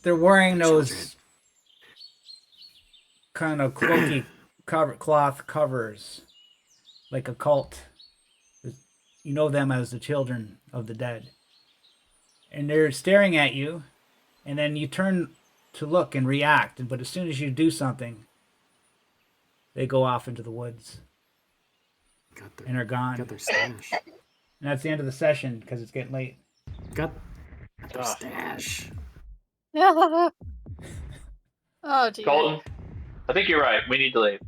they're wearing those Children. kind of cloaky cloth covers, like a cult. You know them as the children of the dead, and they're staring at you, and then you turn to look and react. But as soon as you do something, they go off into the woods and are gone. Got their stash. And that's the end of the session because it's getting late. Got their Gosh. stash. Oh dear. Colton, I think you're right. We need to leave.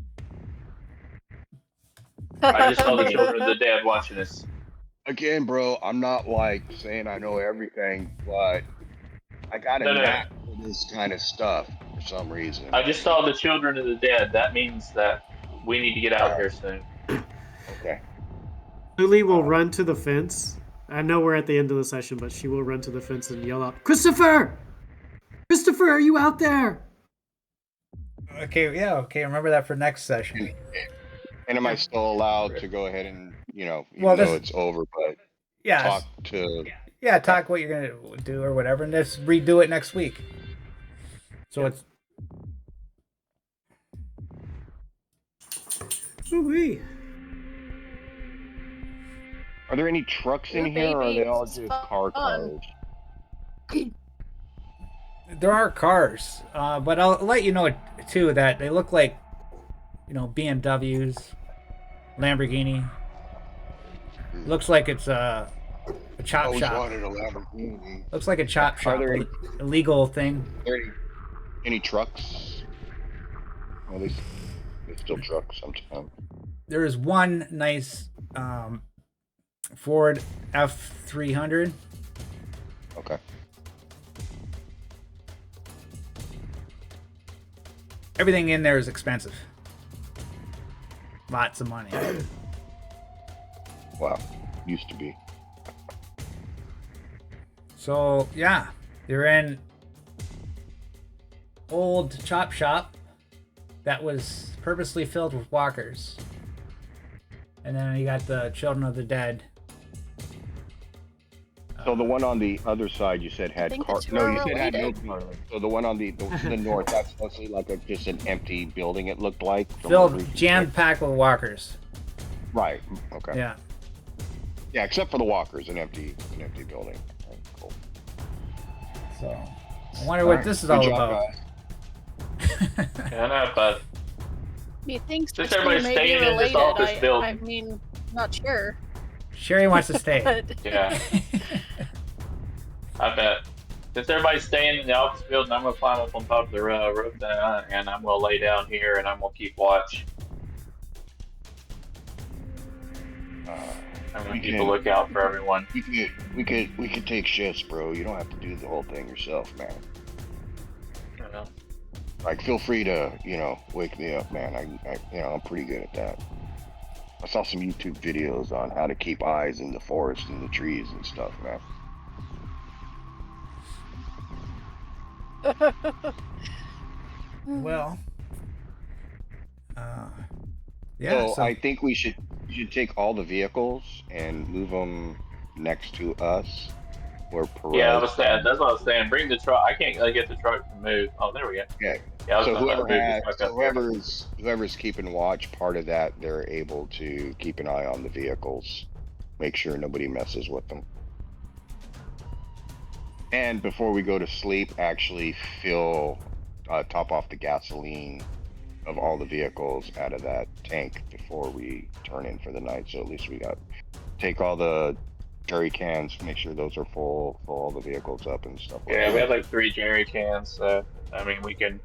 I just saw the children of the dead watching us. Again, bro, I'm not like saying I know everything, but I got a No. knack for this kind of stuff for some reason. I just saw the children of the dead. That means that we need to get out here soon. Okay. Lily will run to the fence. I know we're at the end of the session, but she will run to the fence and yell out, "Christopher! Christopher, are you out there?" Okay, yeah, okay. Remember that for next session. And am I still allowed to go ahead and, even Well, though it's over, but Yeah, talk to... yeah. Talk what you're gonna do or whatever, and just redo it next week. So it's Ooh-wee. Are there any trucks in Ooh, here, or are baby, they all this just is car fun. cars? there are cars, but I'll let you know too that they look like, BMWs, Lamborghini. Looks like it's a chop Always shop. wanted a Lamborghini. Looks like a chop shop, there any- illegal thing. Are there any trucks? Well, they still trucks sometimes. There is one nice Ford F300. Okay. Everything in there is expensive. Lots of money. Wow. Used to be. So yeah, they're in old chop shop that was purposely filled with walkers. And then you got the Children of the Dead. So the one on the other side you said had think car. the two No, are you said had no related. car. So the one on the north, that's mostly like just an empty building. It looked like from what Filled, we- jam packed with walkers. Right. Okay. Yeah. Yeah, except for the walkers, an empty building. Right, cool. So I wonder what Alright, this is good all job, about. guys. Yeah, I know, but Methinks the Since two everybody's may be staying in this related. office I building. mean, not sure. Sherry wants to stay. But Yeah, I bet. Since everybody's staying in the office building, I'm gonna climb up on top of the roof and I'm gonna lay down here and I'm gonna keep watch. I'm gonna We keep a can, lookout for everyone. we could take shifts, bro. You don't have to do the whole thing yourself, man. You know. Like, feel free to, wake me up, man. I'm pretty good at that. I saw some YouTube videos on how to keep eyes in the forest and the trees and stuff, man. Well, yeah. So So I think we should take all the vehicles and move them next to us, where Yeah, I Perez. was saying that's what I was saying. Bring the truck. I can't get the truck to move. Oh, there we go. Yeah. Yeah, I was So gonna move the truck up here. whoever's keeping watch, part of that, they're able to keep an eye on the vehicles, make sure nobody messes with them. And before we go to sleep, actually top off the gasoline of all the vehicles out of that tank before we turn in for the night. So at least take all the jerry cans, make sure those are full, fill all the vehicles up and stuff like Yeah, that. we have like 3 jerry cans. So I mean, we can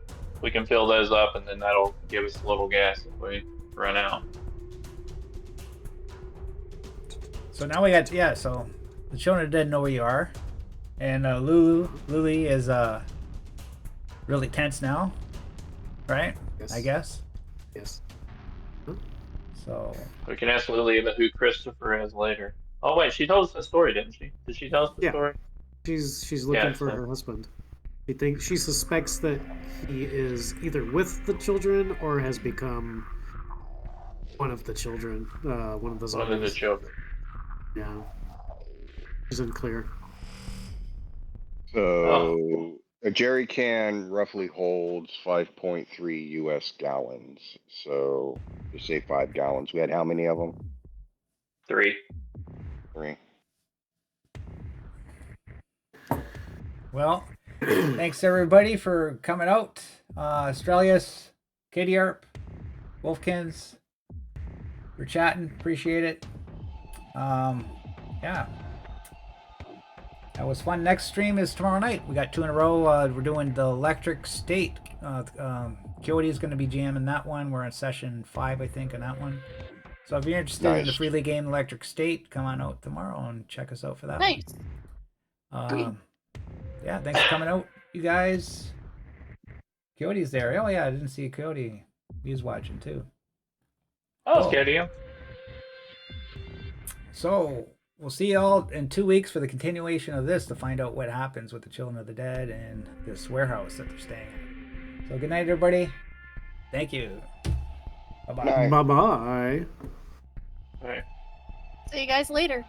fill those up, and then that'll give us a little gas if we run out. So now we got So the children of the dead know where you are, and Lily is really tense now, right? Yes. I guess. Yes. So We can ask Lily about who Christopher is later. Oh wait, she told us the story, didn't she? Did she tell us the Yeah. story? She's looking Yeah, for so- her husband. She suspects that he is either with the children or has become one of the children, one of the One of the zombies. children. Yeah. She's unclear. So a jerry can roughly holds 5.3 U.S. gallons. So just say 5 gallons. We had how many of them? 3. 3. well, thanks everybody for coming out. Australius, Katie Arp, Wolfkins, for chatting. Appreciate it. Yeah. That was fun. Next stream is tomorrow night. We got 2 in a row. We're doing the Electric State. Coyote is going to be jamming that one. We're in session 5, I think, on that one. So if you're interested in the Nice. freely game Electric State, come on out tomorrow and check us out for that nice. one. Yeah, thanks for coming out, you guys. Coyote's there. Oh yeah, I didn't see Coyote. He's watching too. Oh, Oh. scared you. So we'll see y'all in 2 weeks for the continuation of this to find out what happens with the Children of the Dead and this warehouse that they're staying in. So good night, everybody. Thank you. Bye bye. Night. Bye bye. All right. See you guys later.